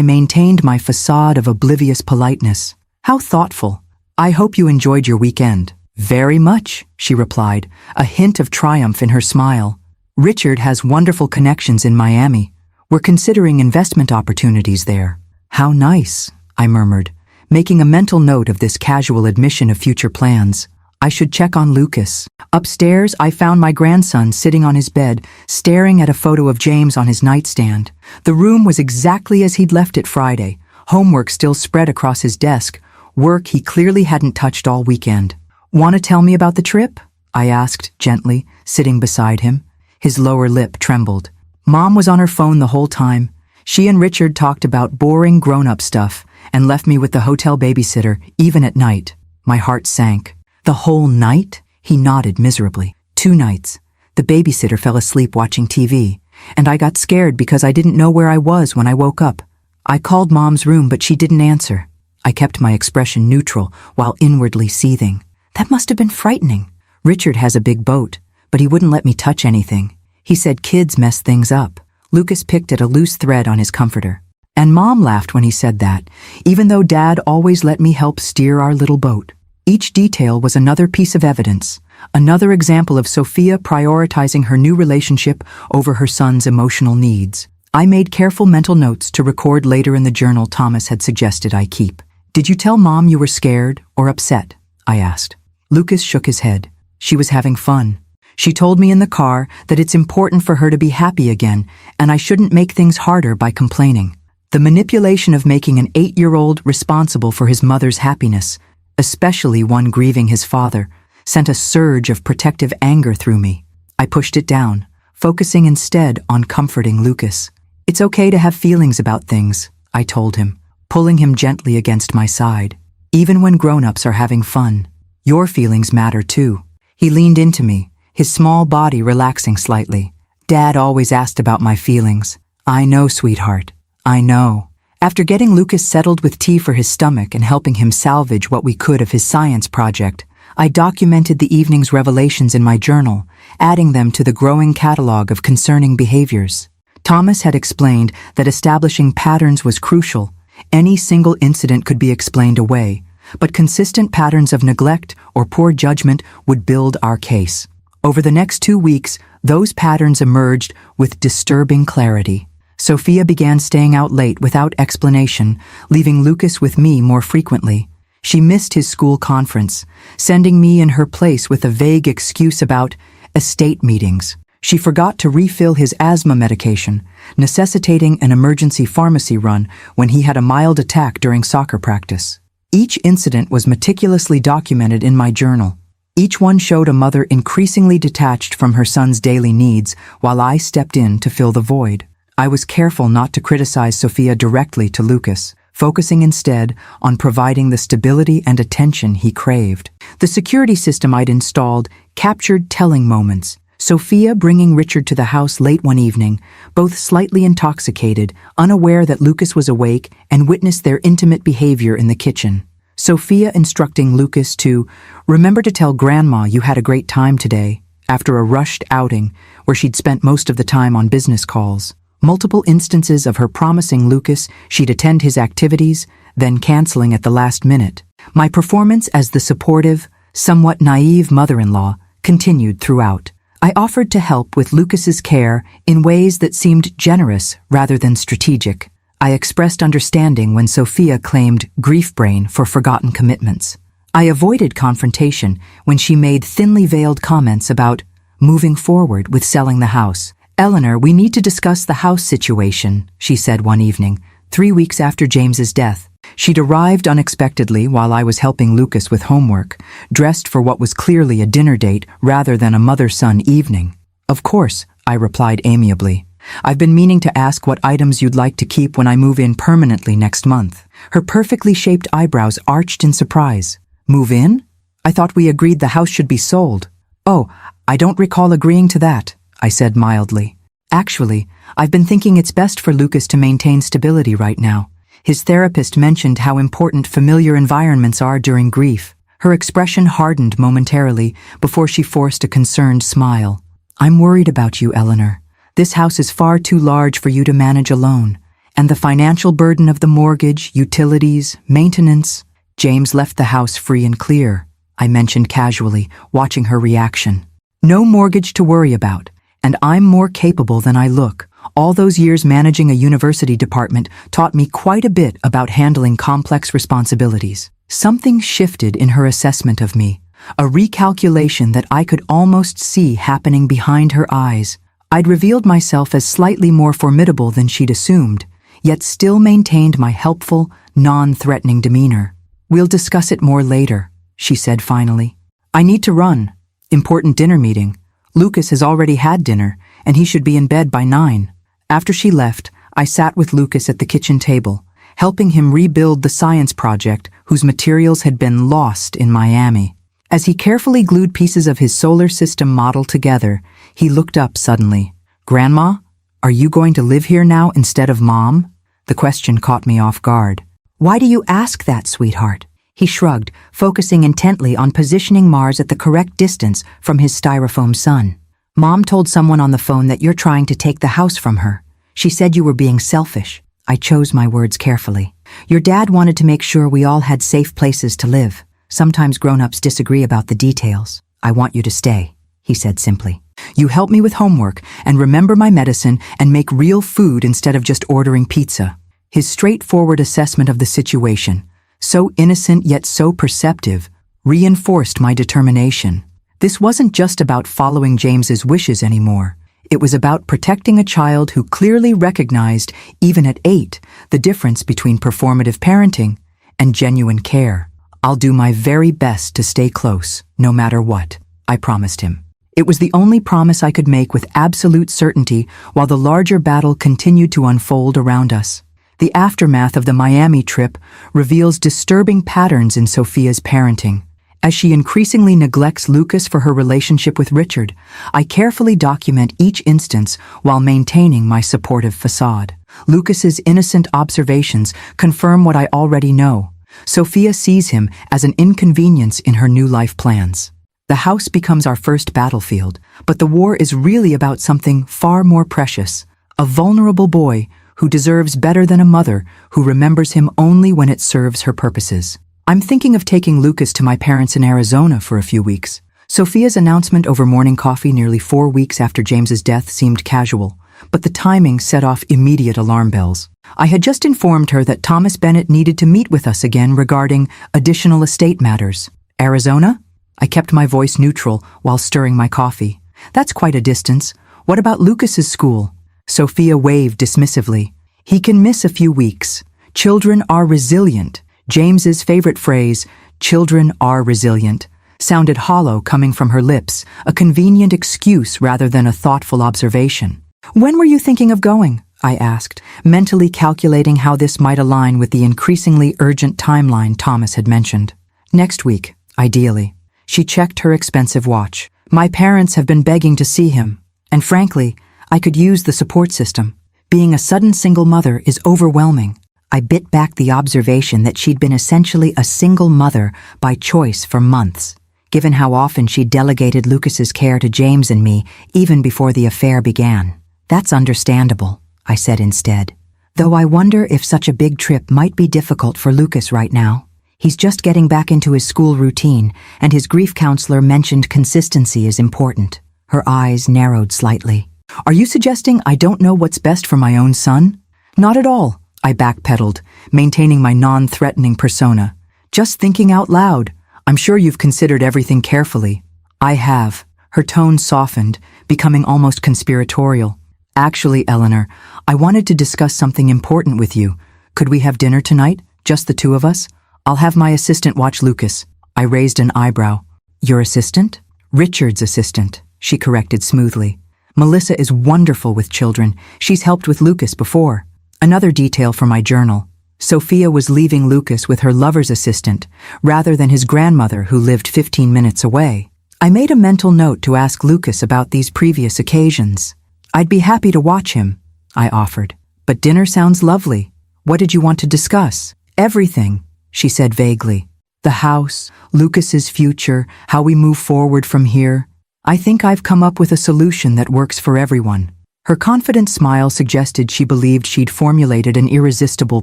maintained my facade of oblivious politeness. "How thoughtful. I hope you enjoyed your weekend." "Very much," she replied, a hint of triumph in her smile. "Richard has wonderful connections in Miami. We're considering investment opportunities there." "How nice," I murmured, making a mental note of this casual admission of future plans. I should check on Lucas. Upstairs, I found my grandson sitting on his bed, staring at a photo of James on his nightstand. The room was exactly as he'd left it Friday, homework still spread across his desk, work he clearly hadn't touched all weekend. "Want to tell me about the trip?" I asked gently, sitting beside him. His lower lip trembled. Mom was on her phone the whole time. She and Richard talked about boring grown-up stuff and left me with the hotel babysitter, even at night. My heart sank. "The whole night?" He nodded miserably. "2 nights. The babysitter fell asleep watching TV, and I got scared because I didn't know where I was when I woke up. I called Mom's room, but she didn't answer." I kept my expression neutral while inwardly seething. That must have been frightening. Richard has a big boat, but he wouldn't let me touch anything. He said kids mess things up. Lucas picked at a loose thread on his comforter. And Mom laughed when he said that, even though Dad always let me help steer our little boat. Each detail was another piece of evidence, another example of Sophia prioritizing her new relationship over her son's emotional needs. I made careful mental notes to record later in the journal Thomas had suggested I keep. "Did you tell Mom you were scared or upset?" I asked. Lucas shook his head. "She was having fun. She told me in the car that it's important for her to be happy again, and I shouldn't make things harder by complaining." The manipulation of making an 8-year-old responsible for his mother's happiness, especially one grieving his father, sent a surge of protective anger through me. I pushed it down, focusing instead on comforting Lucas. It's okay to have feelings about things, I told him, pulling him gently against my side. Even when grown-ups are having fun, your feelings matter too. He leaned into me, his small body relaxing slightly. Dad always asked about my feelings. I know, sweetheart. I know. After getting Lucas settled with tea for his stomach and helping him salvage what we could of his science project, I documented the evening's revelations in my journal, adding them to the growing catalog of concerning behaviors. Thomas had explained that establishing patterns was crucial. Any single incident could be explained away, but consistent patterns of neglect or poor judgment would build our case. Over the next 2 weeks, those patterns emerged with disturbing clarity. Sophia began staying out late without explanation, leaving Lucas with me more frequently. She missed his school conference, sending me in her place with a vague excuse about estate meetings. She forgot to refill his asthma medication, necessitating an emergency pharmacy run when he had a mild attack during soccer practice. Each incident was meticulously documented in my journal. Each one showed a mother increasingly detached from her son's daily needs, while I stepped in to fill the void. I was careful not to criticize Sophia directly to Lucas, focusing instead on providing the stability and attention he craved. The security system I'd installed captured telling moments. Sophia bringing Richard to the house late one evening, both slightly intoxicated, unaware that Lucas was awake, and witnessed their intimate behavior in the kitchen. Sophia instructing Lucas to remember to tell Grandma you had a great time today, after a rushed outing where she'd spent most of the time on business calls. Multiple instances of her promising Lucas she'd attend his activities, then canceling at the last minute. My performance as the supportive, somewhat naive mother-in-law continued throughout. I offered to help with Lucas's care in ways that seemed generous rather than strategic. I expressed understanding when Sophia claimed grief brain for forgotten commitments. I avoided confrontation when she made thinly veiled comments about moving forward with selling the house. "Eleanor, we need to discuss the house situation," she said one evening, 3 weeks after James's death. She'd arrived unexpectedly while I was helping Lucas with homework, dressed for what was clearly a dinner date rather than a mother-son evening. "Of course," I replied amiably. "I've been meaning to ask what items you'd like to keep when I move in permanently next month." Her perfectly shaped eyebrows arched in surprise. "Move in? I thought we agreed the house should be sold." "Oh, I don't recall agreeing to that," I said mildly. "Actually, I've been thinking it's best for Lucas to maintain stability right now. His therapist mentioned how important familiar environments are during grief." Her expression hardened momentarily before she forced a concerned smile. "I'm worried about you, Eleanor. This house is far too large for you to manage alone, and the financial burden of the mortgage, utilities, maintenance." "James left the house free and clear," I mentioned casually, watching her reaction. "No mortgage to worry about. And I'm more capable than I look. All those years managing a university department taught me quite a bit about handling complex responsibilities." Something shifted in her assessment of me, a recalculation that I could almost see happening behind her eyes. I'd revealed myself as slightly more formidable than she'd assumed, yet still maintained my helpful, non-threatening demeanor. "We'll discuss it more later," she said finally. "I need to run. Important dinner meeting. Lucas has already had dinner, and he should be in bed by 9. After she left, I sat with Lucas at the kitchen table, helping him rebuild the science project whose materials had been lost in Miami. As he carefully glued pieces of his solar system model together, he looked up suddenly. "Grandma, are you going to live here now instead of Mom?" The question caught me off guard. "Why do you ask that, sweetheart?" He shrugged, focusing intently on positioning Mars at the correct distance from his styrofoam son. "Mom told someone on the phone that you're trying to take the house from her. She said you were being selfish." I chose my words carefully. "Your dad wanted to make sure we all had safe places to live. Sometimes grown-ups disagree about the details. I want you to stay," he said simply. "You help me with homework and remember my medicine and make real food instead of just ordering pizza." His straightforward assessment of the situation, so innocent yet so perceptive, reinforced my determination. This wasn't just about following James's wishes anymore. It was about protecting a child who clearly recognized, even at 8, the difference between performative parenting and genuine care. "I'll do my very best to stay close, no matter what," I promised him. It was the only promise I could make with absolute certainty while the larger battle continued to unfold around us. The aftermath of the Miami trip reveals disturbing patterns in Sophia's parenting. As she increasingly neglects Lucas for her relationship with Richard, I carefully document each instance while maintaining my supportive facade. Lucas's innocent observations confirm what I already know. Sophia sees him as an inconvenience in her new life plans. The house becomes our first battlefield, but the war is really about something far more precious, a vulnerable boy who deserves better than a mother who remembers him only when it serves her purposes. I'm thinking of taking Lucas to my parents in Arizona for a few weeks. Sophia's announcement over morning coffee nearly 4 weeks after James's death seemed casual, but the timing set off immediate alarm bells. I had just informed her that Thomas Bennett needed to meet with us again regarding additional estate matters. Arizona? I kept my voice neutral while stirring my coffee. That's quite a distance. What about Lucas's school? Sophia waved dismissively. He can miss a few weeks. Children are resilient. James's favorite phrase, "children are resilient," sounded hollow coming from her lips, a convenient excuse rather than a thoughtful observation. "When were you thinking of going?" I asked, mentally calculating how this might align with the increasingly urgent timeline Thomas had mentioned. "Next week, ideally." She checked her expensive watch. "My parents have been begging to see him, and frankly, I could use the support system. Being a sudden single mother is overwhelming." I bit back the observation that she'd been essentially a single mother by choice for months, given how often she delegated Lucas's care to James and me even before the affair began. "That's understandable," I said instead. "Though I wonder if such a big trip might be difficult for Lucas right now. He's just getting back into his school routine, and his grief counselor mentioned consistency is important." Her eyes narrowed slightly. "Are you suggesting I don't know what's best for my own son?" "Not at all," I backpedaled, maintaining my non-threatening persona. "Just thinking out loud. I'm sure you've considered everything carefully." "I have." Her tone softened, becoming almost conspiratorial. "Actually, Eleanor, I wanted to discuss something important with you. Could we have dinner tonight? Just the two of us? I'll have my assistant watch Lucas." I raised an eyebrow. "Your assistant?" "Richard's assistant," she corrected smoothly. "Melissa is wonderful with children. She's helped with Lucas before." Another detail for my journal. Sophia was leaving Lucas with her lover's assistant, rather than his grandmother who lived 15 minutes away. I made a mental note to ask Lucas about these previous occasions. "I'd be happy to watch him," I offered. "But dinner sounds lovely. What did you want to discuss?" "Everything," she said vaguely. "The house, Lucas's future, how we move forward from here. I think I've come up with a solution that works for everyone." Her confident smile suggested she believed she'd formulated an irresistible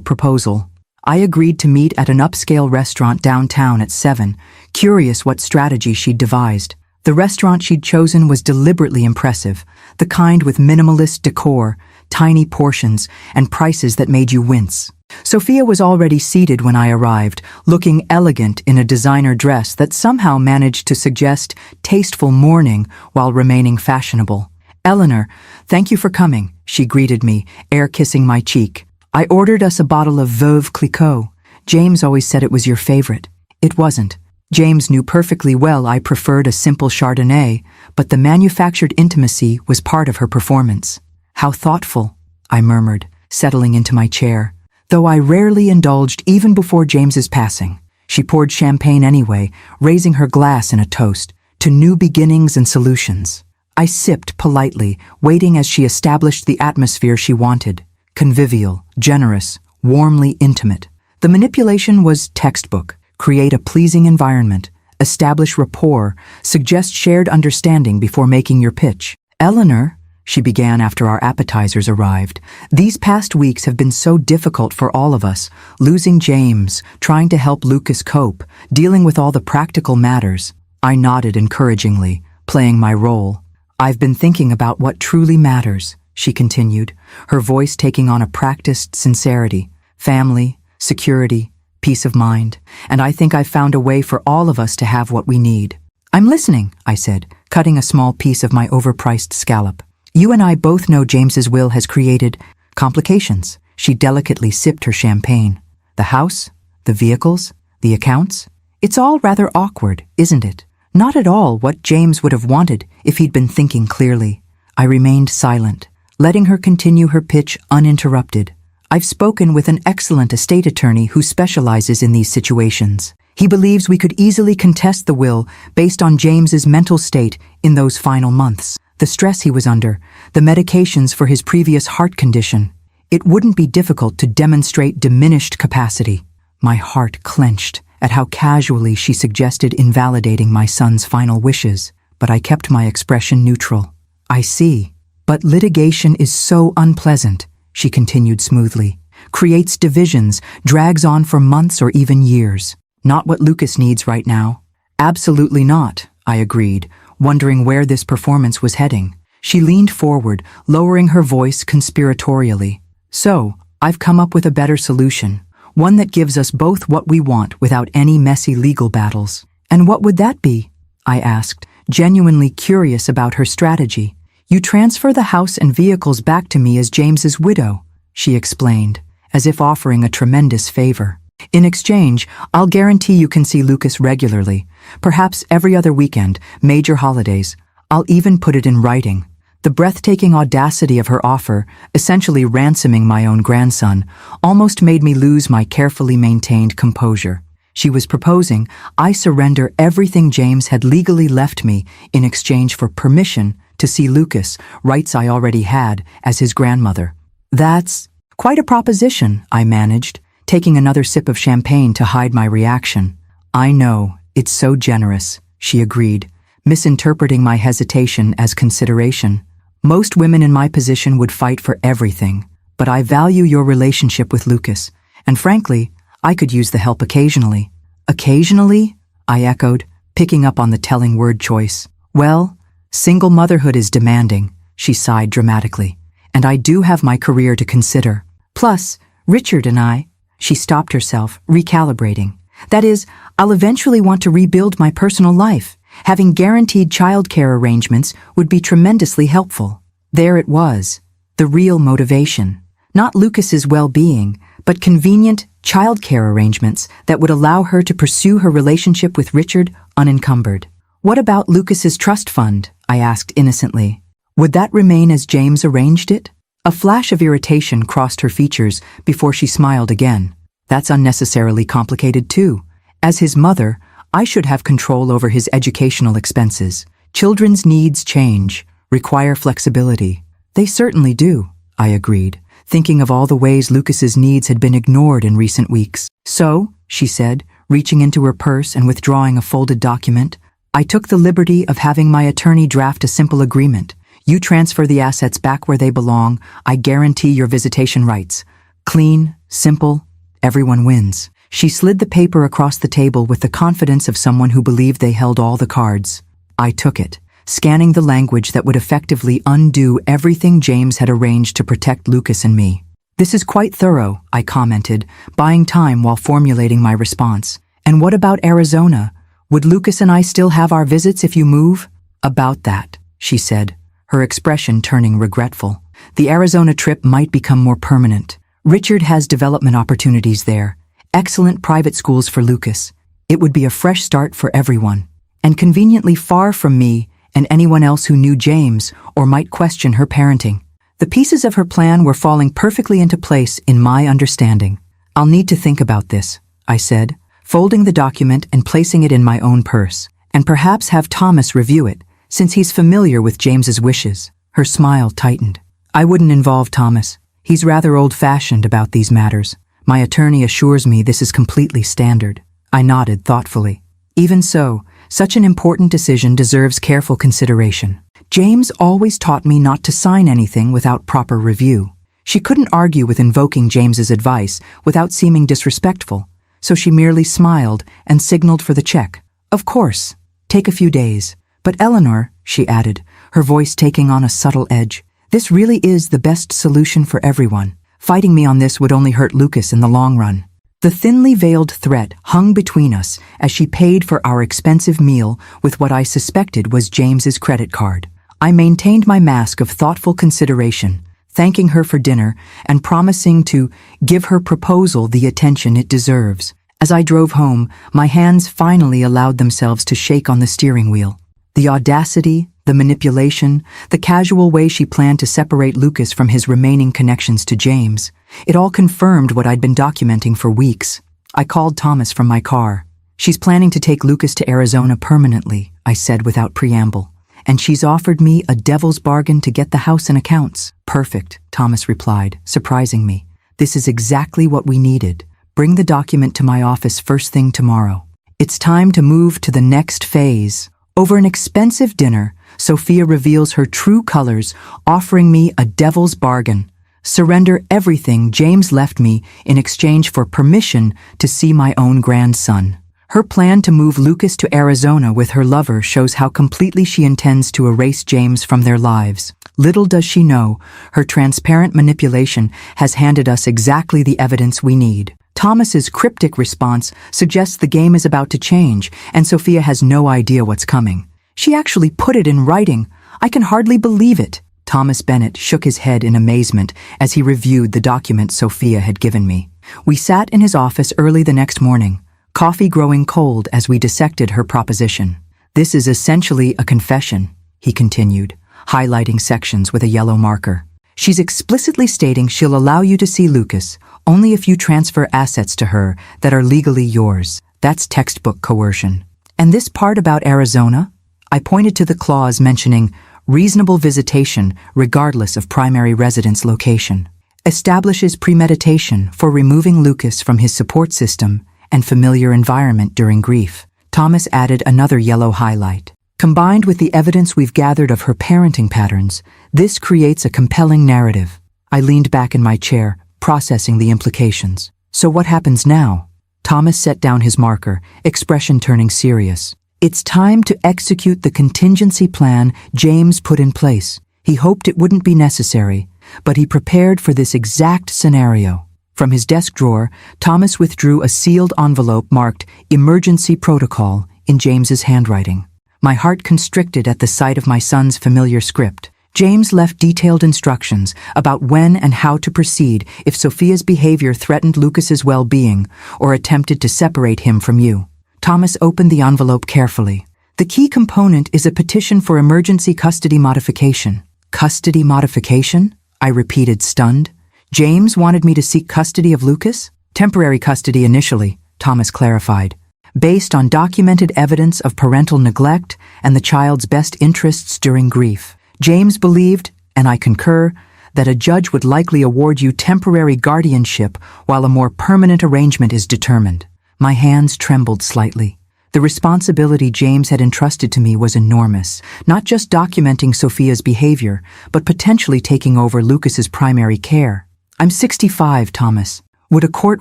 proposal. I agreed to meet at an upscale restaurant downtown at 7, curious what strategy she'd devised. The restaurant she'd chosen was deliberately impressive, the kind with minimalist decor, tiny portions, and prices that made you wince. Sophia was already seated when I arrived, looking elegant in a designer dress that somehow managed to suggest tasteful mourning while remaining fashionable. "Eleanor, thank you for coming," she greeted me, air-kissing my cheek. "I ordered us a bottle of Veuve Clicquot. James always said it was your favorite." It wasn't. James knew perfectly well I preferred a simple Chardonnay, but the manufactured intimacy was part of her performance. "How thoughtful," I murmured, settling into my chair. Though I rarely indulged even before James's passing. She poured champagne anyway, raising her glass in a toast, to new beginnings and solutions. I sipped politely, waiting as she established the atmosphere she wanted. Convivial, generous, warmly intimate. The manipulation was textbook. Create a pleasing environment, establish rapport, suggest shared understanding before making your pitch. "Eleanor," she began after our appetizers arrived, "these past weeks have been so difficult for all of us, losing James, trying to help Lucas cope, dealing with all the practical matters." I nodded encouragingly, playing my role. "I've been thinking about what truly matters," she continued, her voice taking on a practiced sincerity. "Family, security, peace of mind, and I think I've found a way for all of us to have what we need." "I'm listening," I said, cutting a small piece of my overpriced scallop. "You and I both know James's will has created complications." She delicately sipped her champagne. "The house, the vehicles, the accounts. It's all rather awkward, isn't it? Not at all what James would have wanted if he'd been thinking clearly. I remained silent, letting her continue her pitch uninterrupted. I've spoken with an excellent estate attorney who specializes in these situations. He believes we could easily contest the will based on James's mental state in those final months. The stress he was under, the medications for his previous heart condition. It wouldn't be difficult to demonstrate diminished capacity. My heart clenched at how casually she suggested invalidating my son's final wishes, but I kept my expression neutral. I see. But litigation is so unpleasant, she continued smoothly. Creates divisions, drags on for months or even years. Not what Lucas needs right now. Absolutely not, I agreed, wondering where this performance was heading. She leaned forward, lowering her voice conspiratorially. So, I've come up with a better solution. One that gives us both what we want without any messy legal battles. And what would that be? I asked, genuinely curious about her strategy. You transfer the house and vehicles back to me as James's widow, she explained, as if offering a tremendous favor. In exchange, I'll guarantee you can see Lucas regularly, perhaps every other weekend, major holidays. I'll even put it in writing. The breathtaking audacity of her offer, essentially ransoming my own grandson, almost made me lose my carefully maintained composure. She was proposing I surrender everything James had legally left me in exchange for permission to see Lucas, rights I already had as his grandmother. That's quite a proposition, I managed, taking another sip of champagne to hide my reaction. I know, it's so generous, she agreed, misinterpreting my hesitation as consideration. Most women in my position would fight for everything, but I value your relationship with Lucas, and frankly, I could use the help occasionally. Occasionally? I echoed, picking up on the telling word choice. Well, single motherhood is demanding, she sighed dramatically, and I do have my career to consider. Plus, Richard and I, she stopped herself, recalibrating. That is, I'll eventually want to rebuild my personal life. Having guaranteed childcare arrangements would be tremendously helpful. There it was, the real motivation. Not Lucas's well-being, but convenient childcare arrangements that would allow her to pursue her relationship with Richard unencumbered. What about Lucas's trust fund? I asked innocently. Would that remain as James arranged it? A flash of irritation crossed her features before she smiled again. That's unnecessarily complicated too. As his mother, I should have control over his educational expenses. Children's needs change, require flexibility. They certainly do, I agreed, thinking of all the ways Lucas's needs had been ignored in recent weeks. So, she said, reaching into her purse and withdrawing a folded document, I took the liberty of having my attorney draft a simple agreement. You transfer the assets back where they belong. I guarantee your visitation rights. Clean, simple, everyone wins. She slid the paper across the table with the confidence of someone who believed they held all the cards. I took it, scanning the language that would effectively undo everything James had arranged to protect Lucas and me. This is quite thorough, I commented, buying time while formulating my response. And what about Arizona? Would Lucas and I still have our visits if you move? About that, she said, her expression turning regretful. The Arizona trip might become more permanent. Richard has development opportunities there. Excellent private schools for Lucas. It would be a fresh start for everyone, and conveniently far from me and anyone else who knew James or might question her parenting. The pieces of her plan were falling perfectly into place in my understanding. I'll need to think about this, I said, folding the document and placing it in my own purse, and perhaps have Thomas review it, since he's familiar with James's wishes. Her smile tightened. I wouldn't involve Thomas. He's rather old-fashioned about these matters. My attorney assures me this is completely standard. I nodded thoughtfully. Even so, such an important decision deserves careful consideration. James always taught me not to sign anything without proper review. She couldn't argue with invoking James's advice without seeming disrespectful, so she merely smiled and signaled for the check. Of course. Take a few days. But Eleanor, she added, her voice taking on a subtle edge, this really is the best solution for everyone. Fighting me on this would only hurt Lucas in the long run. The thinly veiled threat hung between us as she paid for our expensive meal with what I suspected was James's credit card. I maintained my mask of thoughtful consideration, thanking her for dinner and promising to give her proposal the attention it deserves. As I drove home, my hands finally allowed themselves to shake on the steering wheel. The audacity, the manipulation, the casual way she planned to separate Lucas from his remaining connections to James, it all confirmed what I'd been documenting for weeks. I called Thomas from my car. "She's planning to take Lucas to Arizona permanently," I said without preamble. "And she's offered me a devil's bargain to get the house and accounts." "Perfect," Thomas replied, surprising me. "This is exactly what we needed. Bring the document to my office first thing tomorrow. It's time to move to the next phase." Over an expensive dinner, Sophia reveals her true colors, offering me a devil's bargain. Surrender everything James left me in exchange for permission to see my own grandson. Her plan to move Lucas to Arizona with her lover shows how completely she intends to erase James from their lives. Little does she know, her transparent manipulation has handed us exactly the evidence we need. Thomas's cryptic response suggests the game is about to change, and Sophia has no idea what's coming. "She actually put it in writing. I can hardly believe it." Thomas Bennett shook his head in amazement as he reviewed the document Sophia had given me. We sat in his office early the next morning, coffee growing cold as we dissected her proposition. "This is essentially a confession," he continued, highlighting sections with a yellow marker. "She's explicitly stating she'll allow you to see Lucas only if you transfer assets to her that are legally yours. That's textbook coercion. And this part about Arizona?" I pointed to the clause mentioning reasonable visitation regardless of primary residence location. "Establishes premeditation for removing Lucas from his support system and familiar environment during grief." Thomas added another yellow highlight. "Combined with the evidence we've gathered of her parenting patterns, this creates a compelling narrative." I leaned back in my chair, processing the implications. "So what happens now?" Thomas set down his marker, expression turning serious. "It's time to execute the contingency plan James put in place. He hoped it wouldn't be necessary, but he prepared for this exact scenario." From his desk drawer, Thomas withdrew a sealed envelope marked "Emergency Protocol" in James's handwriting. My heart constricted at the sight of my son's familiar script. James left detailed instructions about when and how to proceed if Sophia's behavior threatened Lucas's well-being or attempted to separate him from you. Thomas opened the envelope carefully. "The key component is a petition for emergency custody modification." "Custody modification?" I repeated, stunned. "James wanted me to seek custody of Lucas?" "Temporary custody initially," Thomas clarified, "based on documented evidence of parental neglect and the child's best interests during grief. James believed, and I concur, that a judge would likely award you temporary guardianship while a more permanent arrangement is determined." My hands trembled slightly. The responsibility James had entrusted to me was enormous, not just documenting Sophia's behavior, but potentially taking over Lucas's primary care. "I'm 65, Thomas. Would a court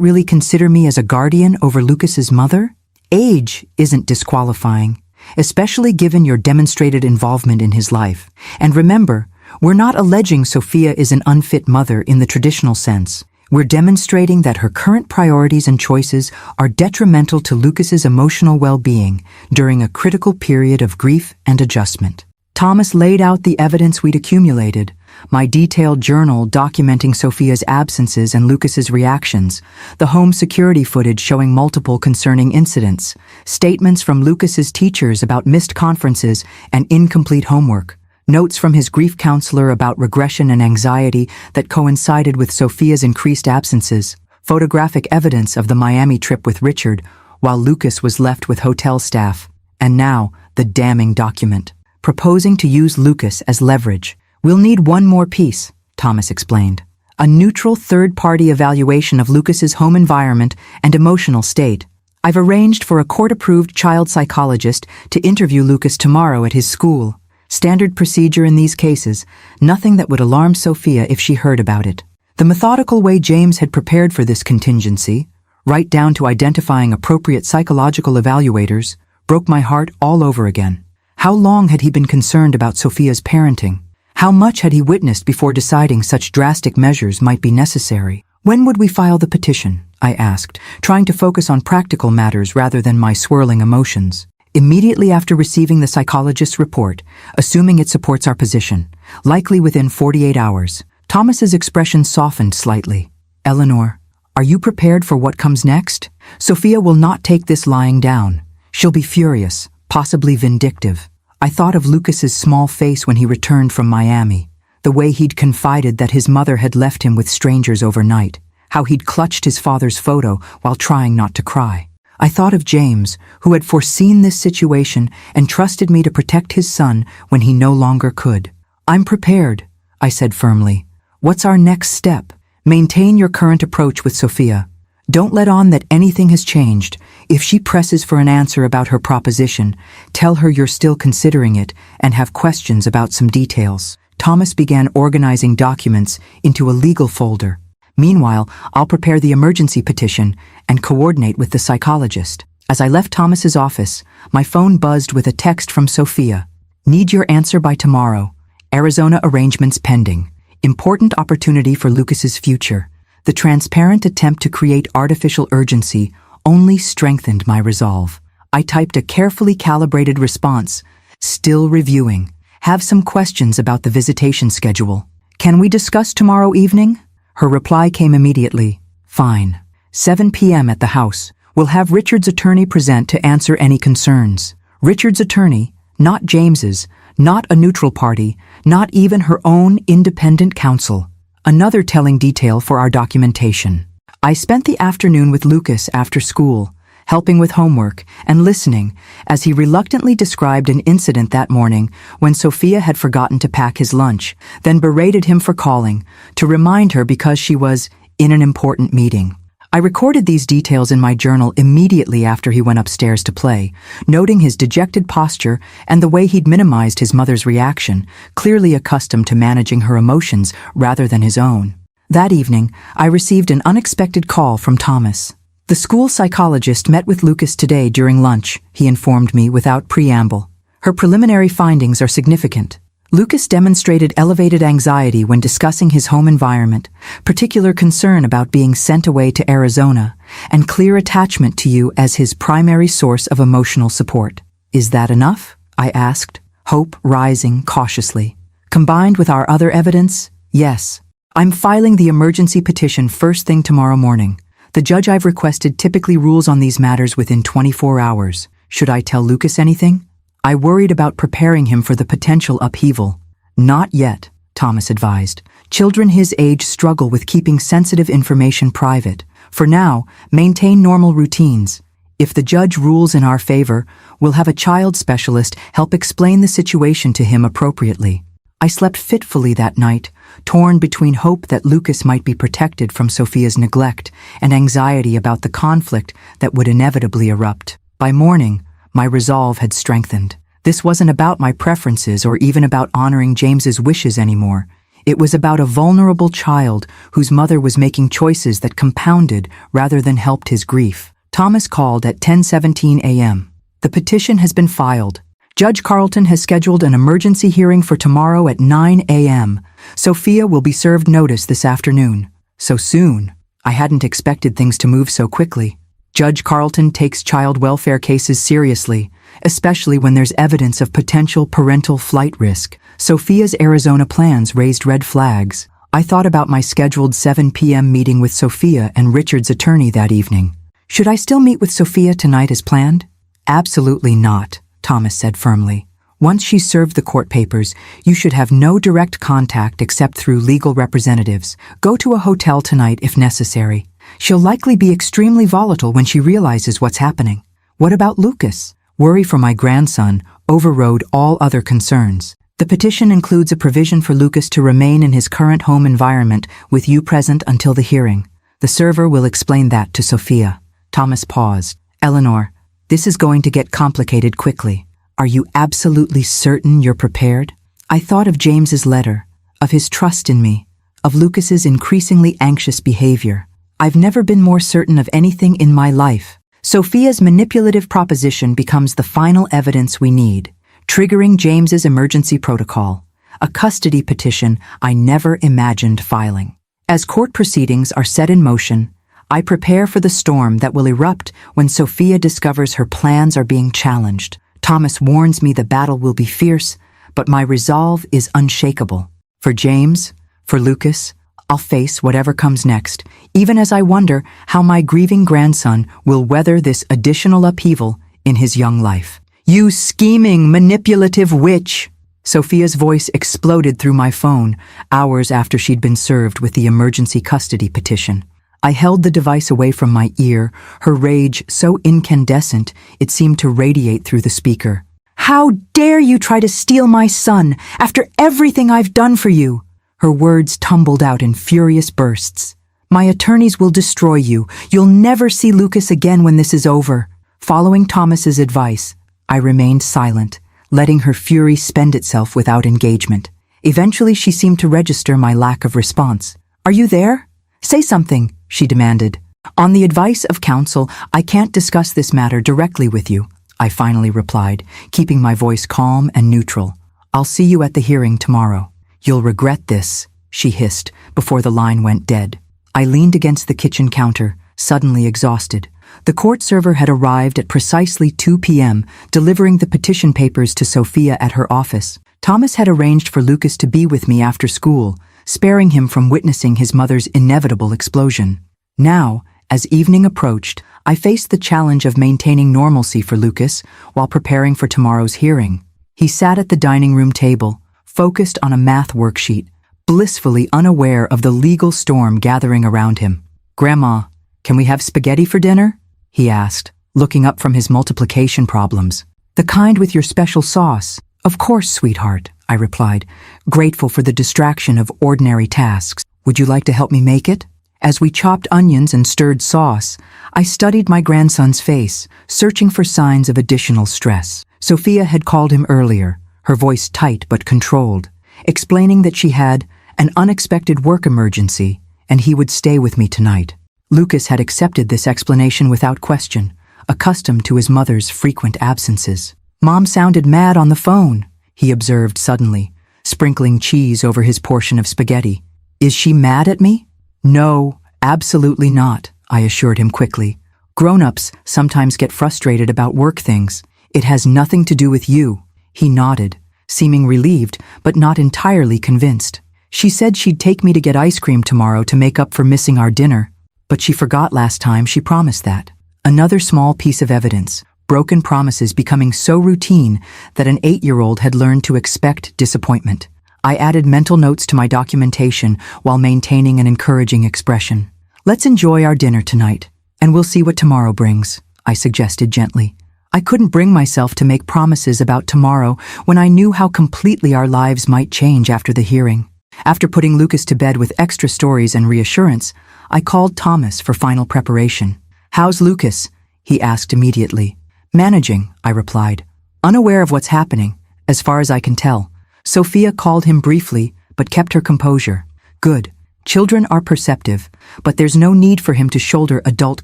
really consider me as a guardian over Lucas's mother?" "Age isn't disqualifying, especially given your demonstrated involvement in his life. And remember, we're not alleging Sophia is an unfit mother in the traditional sense. We're demonstrating that her current priorities and choices are detrimental to Lucas's emotional well-being during a critical period of grief and adjustment." Thomas laid out the evidence we'd accumulated, my detailed journal documenting Sophia's absences and Lucas's reactions, the home security footage showing multiple concerning incidents, statements from Lucas's teachers about missed conferences and incomplete homework, notes from his grief counselor about regression and anxiety that coincided with Sophia's increased absences, photographic evidence of the Miami trip with Richard while Lucas was left with hotel staff, and now the damning document, proposing to use Lucas as leverage. "We'll need one more piece," Thomas explained. "A neutral third-party evaluation of Lucas's home environment and emotional state. I've arranged for a court-approved child psychologist to interview Lucas tomorrow at his school. Standard procedure in these cases, nothing that would alarm Sophia if she heard about it." The methodical way James had prepared for this contingency, right down to identifying appropriate psychological evaluators, broke my heart all over again. How long had he been concerned about Sophia's parenting? How much had he witnessed before deciding such drastic measures might be necessary? "When would we file the petition?" I asked, trying to focus on practical matters rather than my swirling emotions. "Immediately after receiving the psychologist's report, assuming it supports our position, likely within 48 hours. Thomas's expression softened slightly. "Eleanor, Are you prepared for what comes next? Sophia will not take this lying down. She'll be furious, possibly vindictive. I thought of Lucas's small face when he returned from Miami, the way he'd confided that his mother had left him with strangers overnight, how he'd clutched his father's photo while trying not to cry. I thought of James, who had foreseen this situation and trusted me to protect his son when he no longer could. I'm prepared, I said firmly. What's our next step? Maintain your current approach with Sophia. Don't let on that anything has changed. If she presses for an answer about her proposition, tell her you're still considering it and have questions about some details. Thomas began organizing documents into a legal folder. Meanwhile, I'll prepare the emergency petition and coordinate with the psychologist. As I left Thomas's office, my phone buzzed with a text from Sophia. Need your answer by tomorrow. Arizona arrangements pending. Important opportunity for Lucas's future. The transparent attempt to create artificial urgency only strengthened my resolve. I typed a carefully calibrated response. Still reviewing. Have some questions about the visitation schedule. Can we discuss tomorrow evening? Her reply came immediately. Fine. 7 p.m. at the house. We'll have Richard's attorney present to answer any concerns. Richard's attorney, not James's, not a neutral party, not even her own independent counsel. Another telling detail for our documentation. I spent the afternoon with Lucas after school, helping with homework and listening as he reluctantly described an incident that morning when Sophia had forgotten to pack his lunch, then berated him for calling to remind her because she was in an important meeting. I recorded these details in my journal immediately after he went upstairs to play, noting his dejected posture and the way he'd minimized his mother's reaction, clearly accustomed to managing her emotions rather than his own. That evening, I received an unexpected call from Thomas. The school psychologist met with Lucas today during lunch, he informed me without preamble. Her preliminary findings are significant. Lucas demonstrated elevated anxiety when discussing his home environment, particular concern about being sent away to Arizona, and clear attachment to you as his primary source of emotional support. Is that enough? I asked, hope rising cautiously. Combined with our other evidence, yes. I'm filing the emergency petition first thing tomorrow morning. The judge I've requested typically rules on these matters within 24 hours. Should I tell Lucas anything? I worried about preparing him for the potential upheaval. Not yet, Thomas advised. Children his age struggle with keeping sensitive information private. For now, maintain normal routines. If the judge rules in our favor, we'll have a child specialist help explain the situation to him appropriately. I slept fitfully that night, torn between hope that Lucas might be protected from Sophia's neglect and anxiety about the conflict that would inevitably erupt. By morning, my resolve had strengthened. This wasn't about my preferences or even about honoring James's wishes anymore. It was about a vulnerable child whose mother was making choices that compounded rather than helped his grief. Thomas called at 10:17 a.m. The petition has been filed. Judge Carlton has scheduled an emergency hearing for tomorrow at 9 a.m. Sophia will be served notice this afternoon. So soon. I hadn't expected things to move so quickly. Judge Carlton takes child welfare cases seriously, especially when there's evidence of potential parental flight risk. Sophia's Arizona plans raised red flags. I thought about my scheduled 7 p.m. meeting with Sophia and Richard's attorney that evening. Should I still meet with Sophia tonight as planned? Absolutely not, Thomas said firmly. Once she's served the court papers, you should have no direct contact except through legal representatives. Go to a hotel tonight if necessary. She'll likely be extremely volatile when she realizes what's happening. What about Lucas? Worry for my grandson overrode all other concerns. The petition includes a provision for Lucas to remain in his current home environment with you present until the hearing. The server will explain that to Sophia. Thomas paused. Eleanor, this is going to get complicated quickly. Are you absolutely certain you're prepared? I thought of James's letter, of his trust in me, of Lucas's increasingly anxious behavior. I've never been more certain of anything in my life. Sophia's manipulative proposition becomes the final evidence we need, triggering James's emergency protocol, a custody petition I never imagined filing. As court proceedings are set in motion, I prepare for the storm that will erupt when Sophia discovers her plans are being challenged. Thomas warns me the battle will be fierce, but my resolve is unshakable. For James, for Lucas, I'll face whatever comes next, even as I wonder how my grieving grandson will weather this additional upheaval in his young life. You scheming, manipulative witch! Sophia's voice exploded through my phone, hours after she'd been served with the emergency custody petition. I held the device away from my ear, her rage so incandescent it seemed to radiate through the speaker. How dare you try to steal my son after everything I've done for you? Her words tumbled out in furious bursts. My attorneys will destroy you. You'll never see Lucas again when this is over. Following Thomas's advice, I remained silent, letting her fury spend itself without engagement. Eventually, she seemed to register my lack of response. Are you there? Say something, she demanded. On the advice of counsel, I can't discuss this matter directly with you, I finally replied, keeping my voice calm and neutral. I'll see you at the hearing tomorrow. You'll regret this, she hissed, before the line went dead. I leaned against the kitchen counter, suddenly exhausted. The court server had arrived at precisely 2 p.m., delivering the petition papers to Sophia at her office. Thomas had arranged for Lucas to be with me after school, sparing him from witnessing his mother's inevitable explosion. Now, as evening approached, I faced the challenge of maintaining normalcy for Lucas while preparing for tomorrow's hearing. He sat at the dining room table, focused on a math worksheet, blissfully unaware of the legal storm gathering around him. Grandma, can we have spaghetti for dinner? He asked, looking up from his multiplication problems. The kind with your special sauce. Of course, sweetheart, I replied, grateful for the distraction of ordinary tasks. Would you like to help me make it? As we chopped onions and stirred sauce, I studied my grandson's face, searching for signs of additional stress. Sophia had called him earlier, her voice tight but controlled, explaining that she had an unexpected work emergency and he would stay with me tonight. Lucas had accepted this explanation without question, accustomed to his mother's frequent absences. Mom sounded mad on the phone, he observed suddenly, sprinkling cheese over his portion of spaghetti. Is she mad at me? No, absolutely not, I assured him quickly. Grown-ups sometimes get frustrated about work things. It has nothing to do with you. He nodded, seeming relieved but not entirely convinced. She said she'd take me to get ice cream tomorrow to make up for missing our dinner. But she forgot last time she promised that. Another small piece of evidence, broken promises becoming so routine that an 8-year-old had learned to expect disappointment. I added mental notes to my documentation while maintaining an encouraging expression. Let's enjoy our dinner tonight, and we'll see what tomorrow brings, I suggested gently. I couldn't bring myself to make promises about tomorrow when I knew how completely our lives might change after the hearing. After putting Lucas to bed with extra stories and reassurance, I called Thomas for final preparation. How's Lucas? He asked immediately. Managing, I replied, unaware of what's happening, as far as I can tell. Sophia called him briefly, but kept her composure. Good. Children are perceptive, but there's no need for him to shoulder adult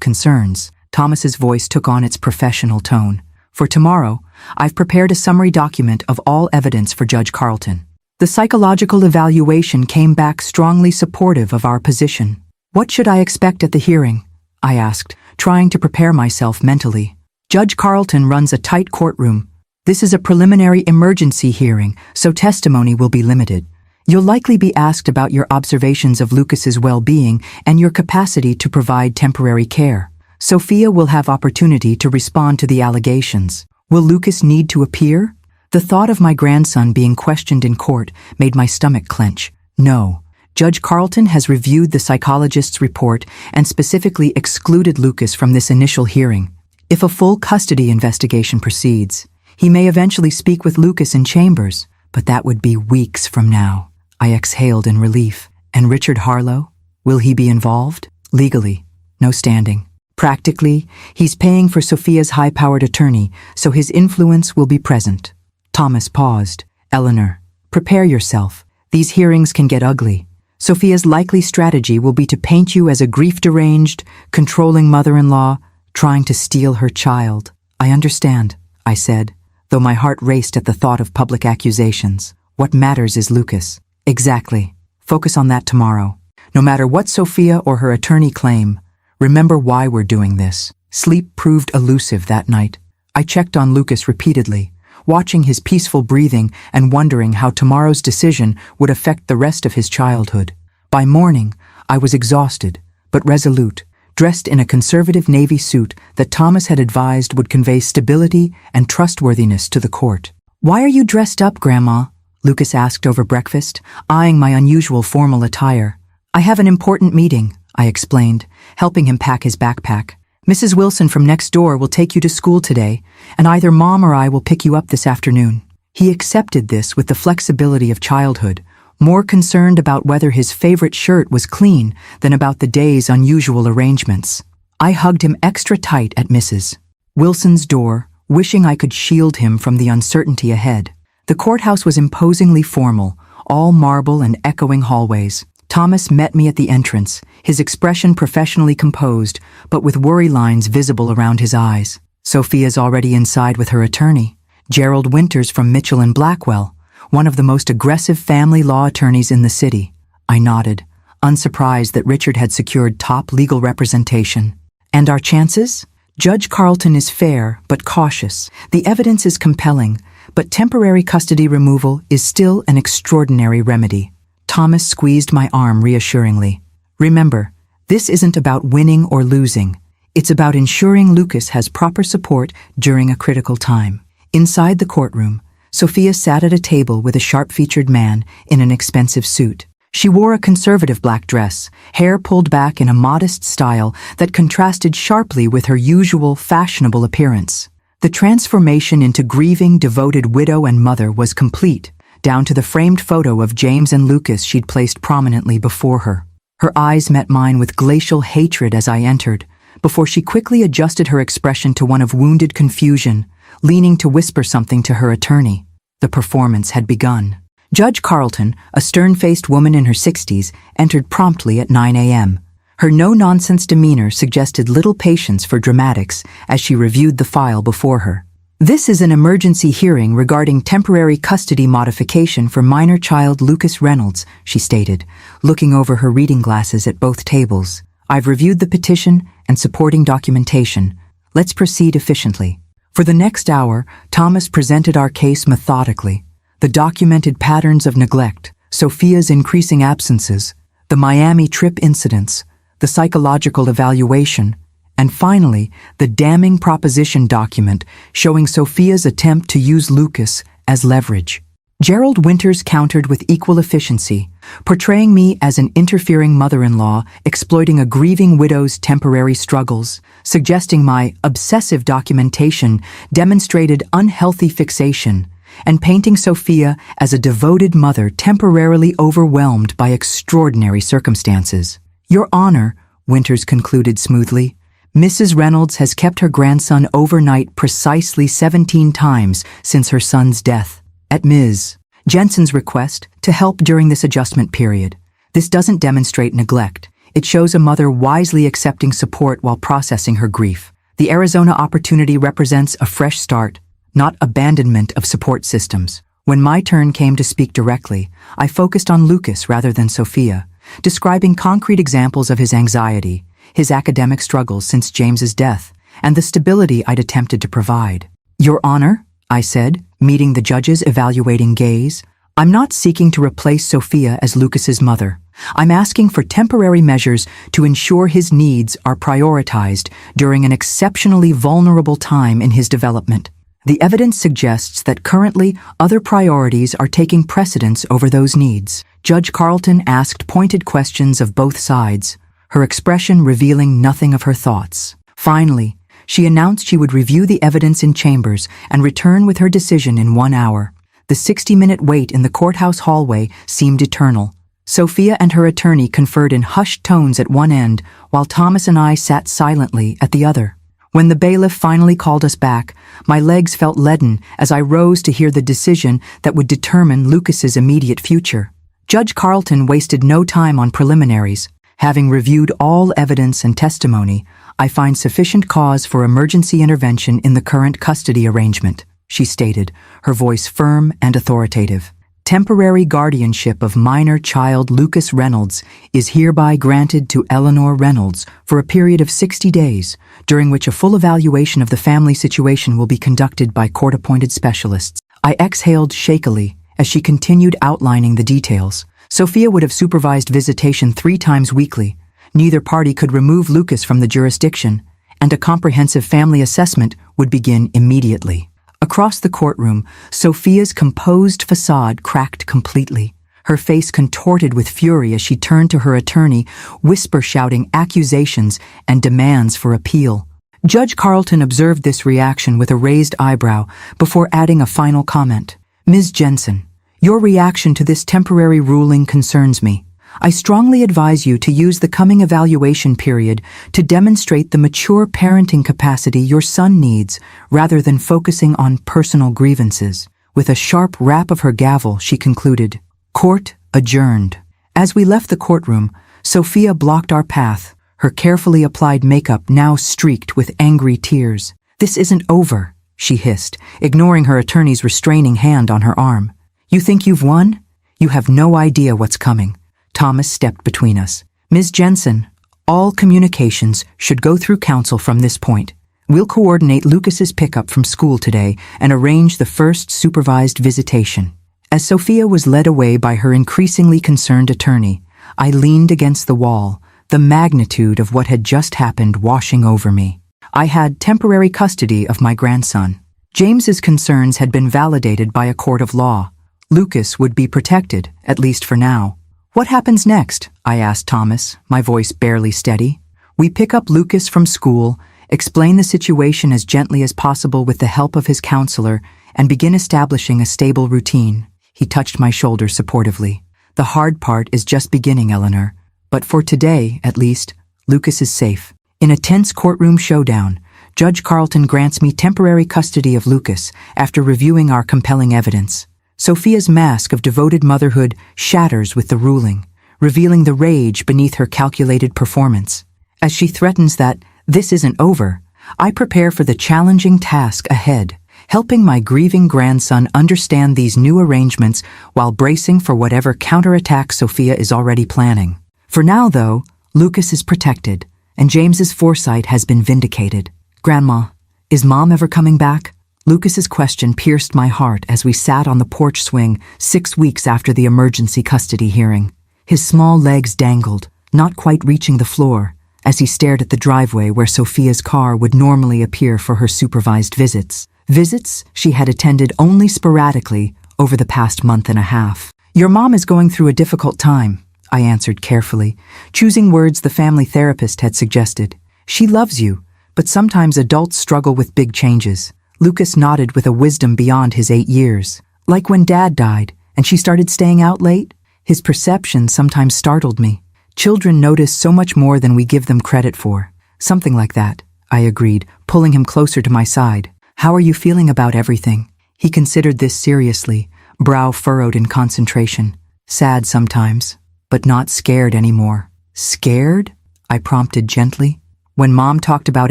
concerns. Thomas's voice took on its professional tone. For tomorrow, I've prepared a summary document of all evidence for Judge Carlton. The psychological evaluation came back strongly supportive of our position. What should I expect at the hearing? I asked, trying to prepare myself mentally. Judge Carlton runs a tight courtroom. This is a preliminary emergency hearing, so testimony will be limited. You'll likely be asked about your observations of Lucas's well-being and your capacity to provide temporary care. Sophia will have opportunity to respond to the allegations. Will Lucas need to appear? The thought of my grandson being questioned in court made my stomach clench. No. Judge Carlton has reviewed the psychologist's report and specifically excluded Lucas from this initial hearing. If a full custody investigation proceeds, he may eventually speak with Lucas in chambers, but that would be weeks from now. I exhaled in relief. And Richard Harlow? Will he be involved? Legally, no standing. Practically, he's paying for Sophia's high-powered attorney, so his influence will be present. Thomas paused. Eleanor, prepare yourself. These hearings can get ugly. Sophia's likely strategy will be to paint you as a grief-deranged, controlling mother-in-law, trying to steal her child. I understand, I said, though my heart raced at the thought of public accusations. What matters is Lucas. Exactly. Focus on that tomorrow. No matter what Sophia or her attorney claim, remember why we're doing this. Sleep proved elusive that night. I checked on Lucas repeatedly, watching his peaceful breathing and wondering how tomorrow's decision would affect the rest of his childhood. By morning, I was exhausted, but resolute, dressed in a conservative navy suit that Thomas had advised would convey stability and trustworthiness to the court. "Why are you dressed up, Grandma?" Lucas asked over breakfast, eyeing my unusual formal attire. "I have an important meeting," I explained, helping him pack his backpack. "Mrs. Wilson from next door will take you to school today, and either Mom or I will pick you up this afternoon." He accepted this with the flexibility of childhood, more concerned about whether his favorite shirt was clean than about the day's unusual arrangements. I hugged him extra tight at Mrs. Wilson's door, wishing I could shield him from the uncertainty ahead. The courthouse was imposingly formal, all marble and echoing hallways. Thomas met me at the entrance, his expression professionally composed, but with worry lines visible around his eyes. "Sophia's already inside with her attorney, Gerald Winters from Mitchell and Blackwell, one of the most aggressive family law attorneys in the city." I nodded, unsurprised that Richard had secured top legal representation. "And our chances?" "Judge Carlton is fair but cautious. The evidence is compelling, but temporary custody removal is still an extraordinary remedy." Thomas squeezed my arm reassuringly. "Remember, this isn't about winning or losing. It's about ensuring Lucas has proper support during a critical time." Inside the courtroom, Sophia sat at a table with a sharp-featured man in an expensive suit. She wore a conservative black dress, hair pulled back in a modest style that contrasted sharply with her usual fashionable appearance. The transformation into grieving, devoted widow and mother was complete, down to the framed photo of James and Lucas she'd placed prominently before her. Her eyes met mine with glacial hatred as I entered, before she quickly adjusted her expression to one of wounded confusion, leaning to whisper something to her attorney. The performance had begun. Judge Carlton, a stern-faced woman in her 60s, entered promptly at 9 a.m. Her no-nonsense demeanor suggested little patience for dramatics as she reviewed the file before her. "This is an emergency hearing regarding temporary custody modification for minor child Lucas Reynolds," she stated, looking over her reading glasses at both tables. "I've reviewed the petition and supporting documentation. Let's proceed efficiently." For the next hour, Thomas presented our case methodically. The documented patterns of neglect, Sophia's increasing absences, the Miami trip incidents, the psychological evaluation, and finally, the damning proposition document showing Sophia's attempt to use Lucas as leverage. Gerald Winters countered with equal efficiency, portraying me as an interfering mother-in-law exploiting a grieving widow's temporary struggles, suggesting my obsessive documentation demonstrated unhealthy fixation, and painting Sophia as a devoted mother temporarily overwhelmed by extraordinary circumstances. "Your Honor," Winters concluded smoothly, "Mrs. Reynolds has kept her grandson overnight precisely 17 times since her son's death. At Ms. Jensen's request, to help during this adjustment period. This doesn't demonstrate neglect. It shows a mother wisely accepting support while processing her grief. The Arizona opportunity represents a fresh start, not abandonment of support systems." When my turn came to speak directly, I focused on Lucas rather than Sophia, describing concrete examples of his anxiety, his academic struggles since James's death, and the stability I'd attempted to provide. "Your Honor," I said, meeting the judge's evaluating gaze, "I'm not seeking to replace Sophia as Lucas's mother. I'm asking for temporary measures to ensure his needs are prioritized during an exceptionally vulnerable time in his development. The evidence suggests that currently other priorities are taking precedence over those needs." Judge Carlton asked pointed questions of both sides, her expression revealing nothing of her thoughts. Finally, she announced she would review the evidence in chambers and return with her decision in 1 hour. The 60-minute wait in the courthouse hallway seemed eternal. Sophia and her attorney conferred in hushed tones at one end, while Thomas and I sat silently at the other. When the bailiff finally called us back, my legs felt leaden as I rose to hear the decision that would determine Lucas's immediate future. Judge Carlton wasted no time on preliminaries. "Having reviewed all evidence and testimony, I find sufficient cause for emergency intervention in the current custody arrangement," she stated, her voice firm and authoritative. "Temporary guardianship of minor child Lucas Reynolds is hereby granted to Eleanor Reynolds for a period of 60 days, during which a full evaluation of the family situation will be conducted by court-appointed specialists." I exhaled shakily as she continued outlining the details, Sophia would have supervised visitation 3 times weekly. Neither party could remove Lucas from the jurisdiction, and a comprehensive family assessment would begin immediately. Across the courtroom, Sophia's composed facade cracked completely. Her face contorted with fury as she turned to her attorney, whisper-shouting accusations and demands for appeal. Judge Carlton observed this reaction with a raised eyebrow before adding a final comment. "Ms. Jensen, your reaction to this temporary ruling concerns me. I strongly advise you to use the coming evaluation period to demonstrate the mature parenting capacity your son needs, rather than focusing on personal grievances." With a sharp rap of her gavel, she concluded. Court adjourned. As we left the courtroom, Sophia blocked our path, her carefully applied makeup now streaked with angry tears. "This isn't over," she hissed, ignoring her attorney's restraining hand on her arm. "You think you've won? You have no idea what's coming." Thomas stepped between us. "Ms. Jensen, all communications should go through counsel from this point. We'll coordinate Lucas's pickup from school today and arrange the first supervised visitation." As Sophia was led away by her increasingly concerned attorney, I leaned against the wall, the magnitude of what had just happened washing over me. I had temporary custody of my grandson. James's concerns had been validated by a court of law. Lucas would be protected, at least for now. "What happens next?" I asked Thomas, my voice barely steady. "We pick up Lucas from school, explain the situation as gently as possible with the help of his counselor, and begin establishing a stable routine." He touched my shoulder supportively. "The hard part is just beginning, Eleanor. But for today, at least, Lucas is safe." In a tense courtroom showdown, Judge Carlton grants me temporary custody of Lucas after reviewing our compelling evidence. Sophia's mask of devoted motherhood shatters with the ruling, revealing the rage beneath her calculated performance. As she threatens that this isn't over, I prepare for the challenging task ahead, helping my grieving grandson understand these new arrangements while bracing for whatever counterattack Sophia is already planning. For now, though, Lucas is protected, and James's foresight has been vindicated. "Grandma, is Mom ever coming back?" Lucas's question pierced my heart as we sat on the porch swing 6 weeks after the emergency custody hearing. His small legs dangled, not quite reaching the floor, as he stared at the driveway where Sophia's car would normally appear for her supervised visits. Visits she had attended only sporadically over the past month and a half. "Your mom is going through a difficult time," I answered carefully, choosing words the family therapist had suggested. "She loves you, but sometimes adults struggle with big changes." Lucas nodded with a wisdom beyond his 8 years. "Like when Dad died, and she started staying out late?" His perception sometimes startled me. "Children notice so much more than we give them credit for." "Something like that," I agreed, pulling him closer to my side. "How are you feeling about everything?" He considered this seriously, brow furrowed in concentration. "Sad sometimes, but not scared anymore." "Scared?" I prompted gently. "When Mom talked about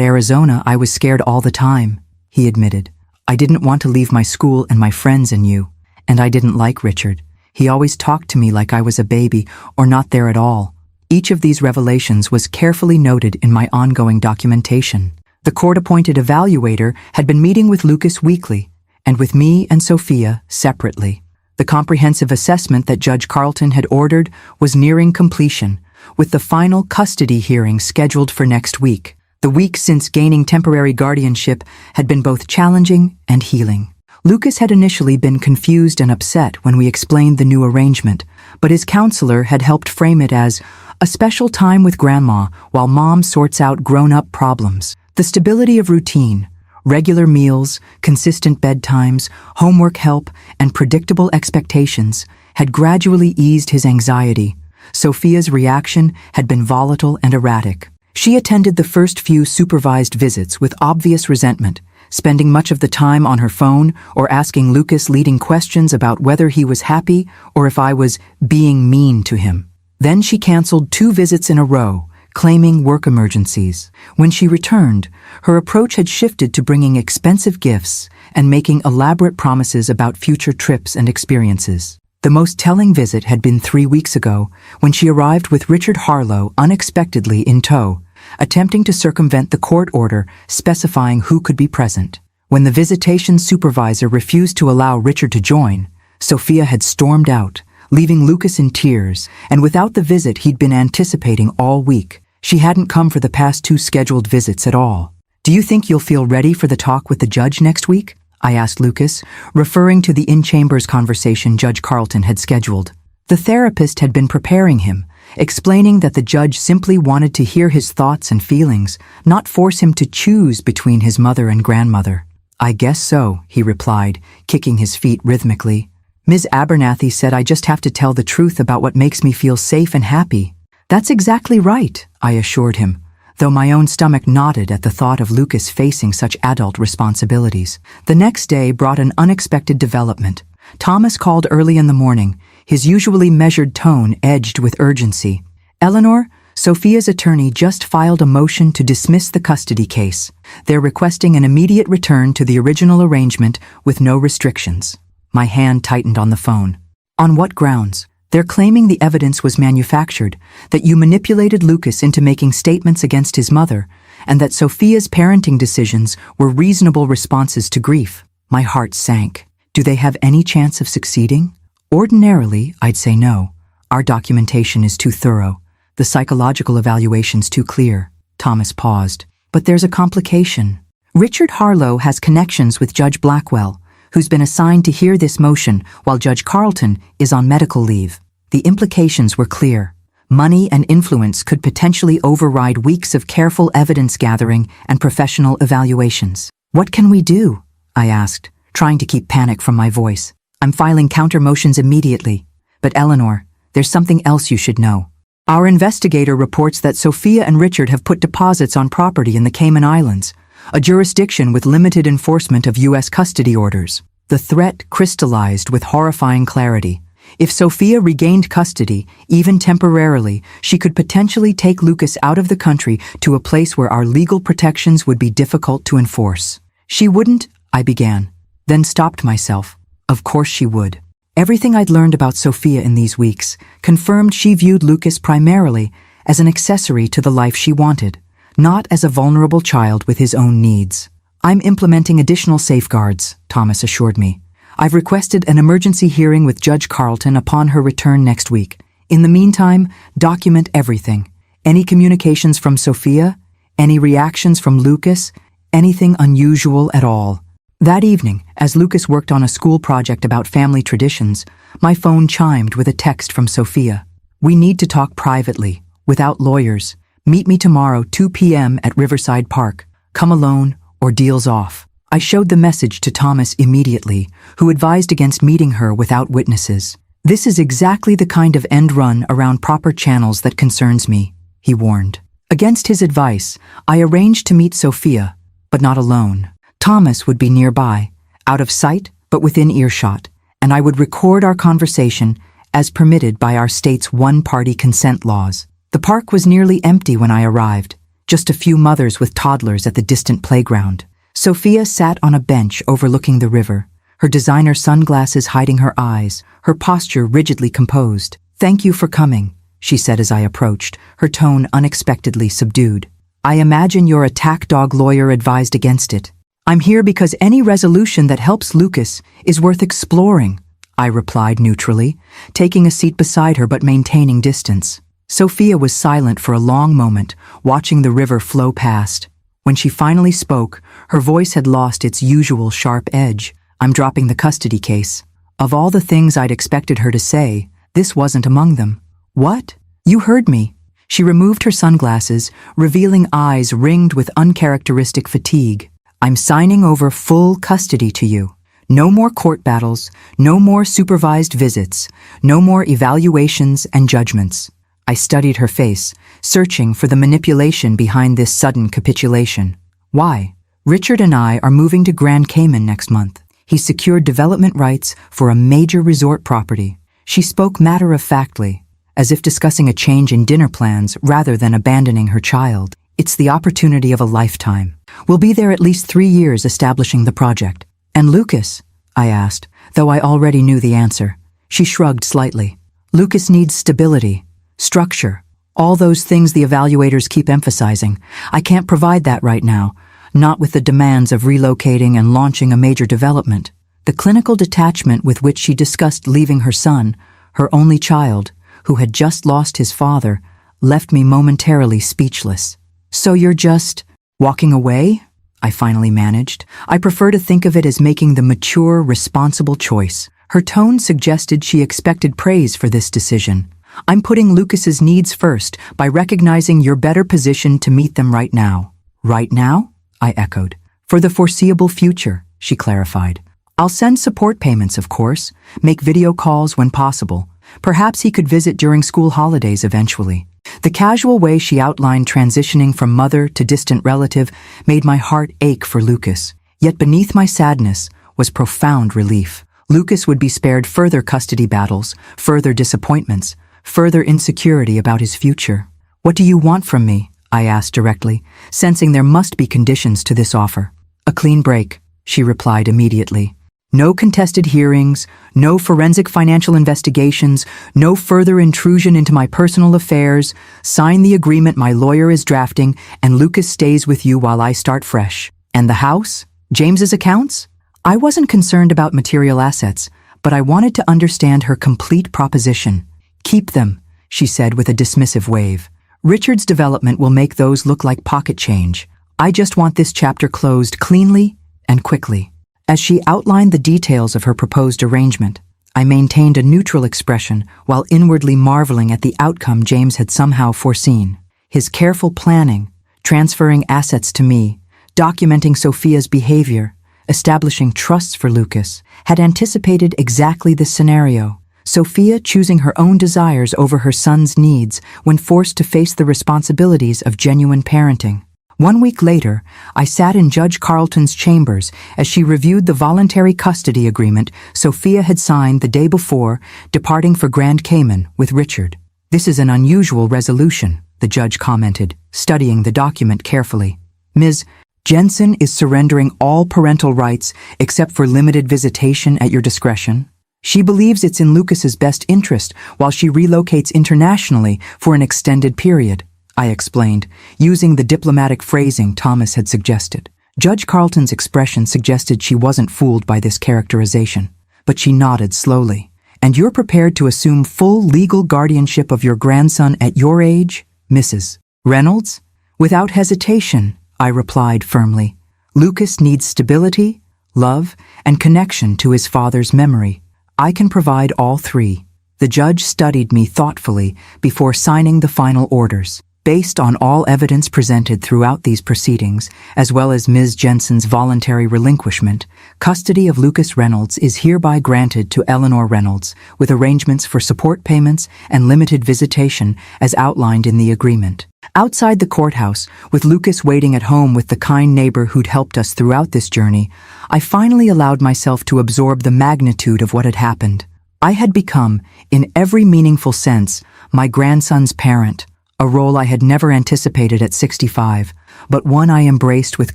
Arizona, I was scared all the time," he admitted. "I didn't want to leave my school and my friends and you. And I didn't like Richard. He always talked to me like I was a baby or not there at all." Each of these revelations was carefully noted in my ongoing documentation. The court-appointed evaluator had been meeting with Lucas weekly, and with me and Sophia separately. The comprehensive assessment that Judge Carlton had ordered was nearing completion, with the final custody hearing scheduled for next week. The week since gaining temporary guardianship had been both challenging and healing. Lucas had initially been confused and upset when we explained the new arrangement, but his counselor had helped frame it as a special time with Grandma while Mom sorts out grown-up problems. The stability of routine, regular meals, consistent bedtimes, homework help, and predictable expectations had gradually eased his anxiety. Sophia's reaction had been volatile and erratic. She attended the first few supervised visits with obvious resentment, spending much of the time on her phone or asking Lucas leading questions about whether he was happy or if I was being mean to him. Then she canceled 2 visits in a row, claiming work emergencies. When she returned, her approach had shifted to bringing expensive gifts and making elaborate promises about future trips and experiences. The most telling visit had been 3 weeks ago, when she arrived with Richard Harlow unexpectedly in tow, attempting to circumvent the court order specifying who could be present. When the visitation supervisor refused to allow Richard to join, Sophia had stormed out, leaving Lucas in tears, and without the visit he'd been anticipating all week. She hadn't come for the past 2 scheduled visits at all. "Do you think you'll feel ready for the talk with the judge next week?" I asked Lucas, referring to the in-chambers conversation Judge Carlton had scheduled. The therapist had been preparing him, explaining that the judge simply wanted to hear his thoughts and feelings, not force him to choose between his mother and grandmother. "I guess so," he replied, kicking his feet rhythmically. "Ms. Abernathy said I just have to tell the truth about what makes me feel safe and happy." "That's exactly right," I assured him, though my own stomach knotted at the thought of Lucas facing such adult responsibilities. The next day brought an unexpected development. Thomas called early in the morning, his usually measured tone edged with urgency. "Eleanor, Sophia's attorney just filed a motion to dismiss the custody case. They're requesting an immediate return to the original arrangement with no restrictions." My hand tightened on the phone. "On what grounds?" "They're claiming the evidence was manufactured, that you manipulated Lucas into making statements against his mother, and that Sophia's parenting decisions were reasonable responses to grief." My heart sank. "Do they have any chance of succeeding?" "Ordinarily, I'd say no. Our documentation is too thorough. The psychological evaluation's too clear." Thomas paused. "But there's a complication. Richard Harlow has connections with Judge Blackwell, who's been assigned to hear this motion while Judge Carlton is on medical leave." The implications were clear. Money and influence could potentially override weeks of careful evidence gathering and professional evaluations. "What can we do?" I asked, trying to keep panic from my voice. "I'm filing counter motions immediately. But Eleanor, there's something else you should know. Our investigator reports that Sophia and Richard have put deposits on property in the Cayman Islands, a jurisdiction with limited enforcement of U.S. custody orders." The threat crystallized with horrifying clarity. If Sophia regained custody, even temporarily, she could potentially take Lucas out of the country to a place where our legal protections would be difficult to enforce. "She wouldn't," I began, then stopped myself. Of course she would. Everything I'd learned about Sophia in these weeks confirmed she viewed Lucas primarily as an accessory to the life she wanted, not as a vulnerable child with his own needs. "I'm implementing additional safeguards," Thomas assured me. "I've requested an emergency hearing with Judge Carlton upon her return next week. In the meantime, document everything. Any communications from Sophia, any reactions from Lucas, anything unusual at all." That evening, as Lucas worked on a school project about family traditions, my phone chimed with a text from Sophia. "We need to talk privately, without lawyers. Meet me tomorrow 2 p.m. at Riverside Park. Come alone or deals off." I showed the message to Thomas immediately, who advised against meeting her without witnesses. "This is exactly the kind of end run around proper channels that concerns me," he warned. Against his advice, I arranged to meet Sophia, but not alone. Thomas would be nearby, out of sight but within earshot, and I would record our conversation as permitted by our state's one-party consent laws. The park was nearly empty when I arrived, just a few mothers with toddlers at the distant playground. Sophia sat on a bench overlooking the river, her designer sunglasses hiding her eyes, her posture rigidly composed. "Thank you for coming," she said as I approached, her tone unexpectedly subdued. "I imagine your attack dog lawyer advised against it." "I'm here because any resolution that helps Lucas is worth exploring," I replied neutrally, taking a seat beside her but maintaining distance. Sophia was silent for a long moment, watching the river flow past. When she finally spoke, her voice had lost its usual sharp edge. "I'm dropping the custody case." Of all the things I'd expected her to say, this wasn't among them. "What? You heard me." She removed her sunglasses, revealing eyes ringed with uncharacteristic fatigue. "I'm signing over full custody to you. No more court battles, no more supervised visits, no more evaluations and judgments." I studied her face, searching for the manipulation behind this sudden capitulation. "Why? Richard and I are moving to Grand Cayman next month. He's secured development rights for a major resort property." She spoke matter-of-factly, as if discussing a change in dinner plans rather than abandoning her child. "It's the opportunity of a lifetime. We'll be there at least 3 years establishing the project." "And Lucas?" I asked, though I already knew the answer. She shrugged slightly. "Lucas needs stability, structure, all those things the evaluators keep emphasizing. I can't provide that right now, not with the demands of relocating and launching a major development." The clinical detachment with which she discussed leaving her son, her only child, who had just lost his father, left me momentarily speechless. "So you're just walking away?" I finally managed. I prefer to think of it as making the mature, responsible choice. Her tone suggested she expected praise for this decision. "I'm putting Lucas's needs first by recognizing you're better positioned to meet them right now." "Right now?" I echoed. "For the foreseeable future," she clarified. "I'll send support payments, of course, make video calls when possible. Perhaps he could visit during school holidays eventually." The casual way she outlined transitioning from mother to distant relative made my heart ache for Lucas. Yet beneath my sadness was profound relief. Lucas would be spared further custody battles, further disappointments, further insecurity about his future. "What do you want from me?" I asked directly, sensing there must be conditions to this offer. "A clean break," she replied immediately. "No contested hearings, no forensic financial investigations, no further intrusion into my personal affairs. Sign the agreement my lawyer is drafting, and Lucas stays with you while I start fresh." "And the house? James's accounts?" I wasn't concerned about material assets, but I wanted to understand her complete proposition. "Keep them," she said with a dismissive wave. "Richard's development will make those look like pocket change. I just want this chapter closed cleanly and quickly." As she outlined the details of her proposed arrangement, I maintained a neutral expression while inwardly marveling at the outcome James had somehow foreseen. His careful planning, transferring assets to me, documenting Sophia's behavior, establishing trusts for Lucas, had anticipated exactly this scenario. Sophia choosing her own desires over her son's needs when forced to face the responsibilities of genuine parenting. 1 week later, I sat in Judge Carlton's chambers as she reviewed the voluntary custody agreement Sophia had signed the day before, departing for Grand Cayman with Richard. "This is an unusual resolution," the judge commented, studying the document carefully. "Ms. Jensen is surrendering all parental rights except for limited visitation at your discretion. She believes it's in Lucas's best interest while she relocates internationally for an extended period," I explained, using the diplomatic phrasing Thomas had suggested. Judge Carlton's expression suggested she wasn't fooled by this characterization, but she nodded slowly. "And you're prepared to assume full legal guardianship of your grandson at your age, Mrs. Reynolds?" "Without hesitation," I replied firmly. "Lucas needs stability, love, and connection to his father's memory. I can provide all three." The judge studied me thoughtfully before signing the final orders. "Based on all evidence presented throughout these proceedings, as well as Ms. Jensen's voluntary relinquishment, custody of Lucas Reynolds is hereby granted to Eleanor Reynolds, with arrangements for support payments and limited visitation as outlined in the agreement." Outside the courthouse, with Lucas waiting at home with the kind neighbor who'd helped us throughout this journey, I finally allowed myself to absorb the magnitude of what had happened. I had become, in every meaningful sense, my grandson's parent, a role I had never anticipated at 65, but one I embraced with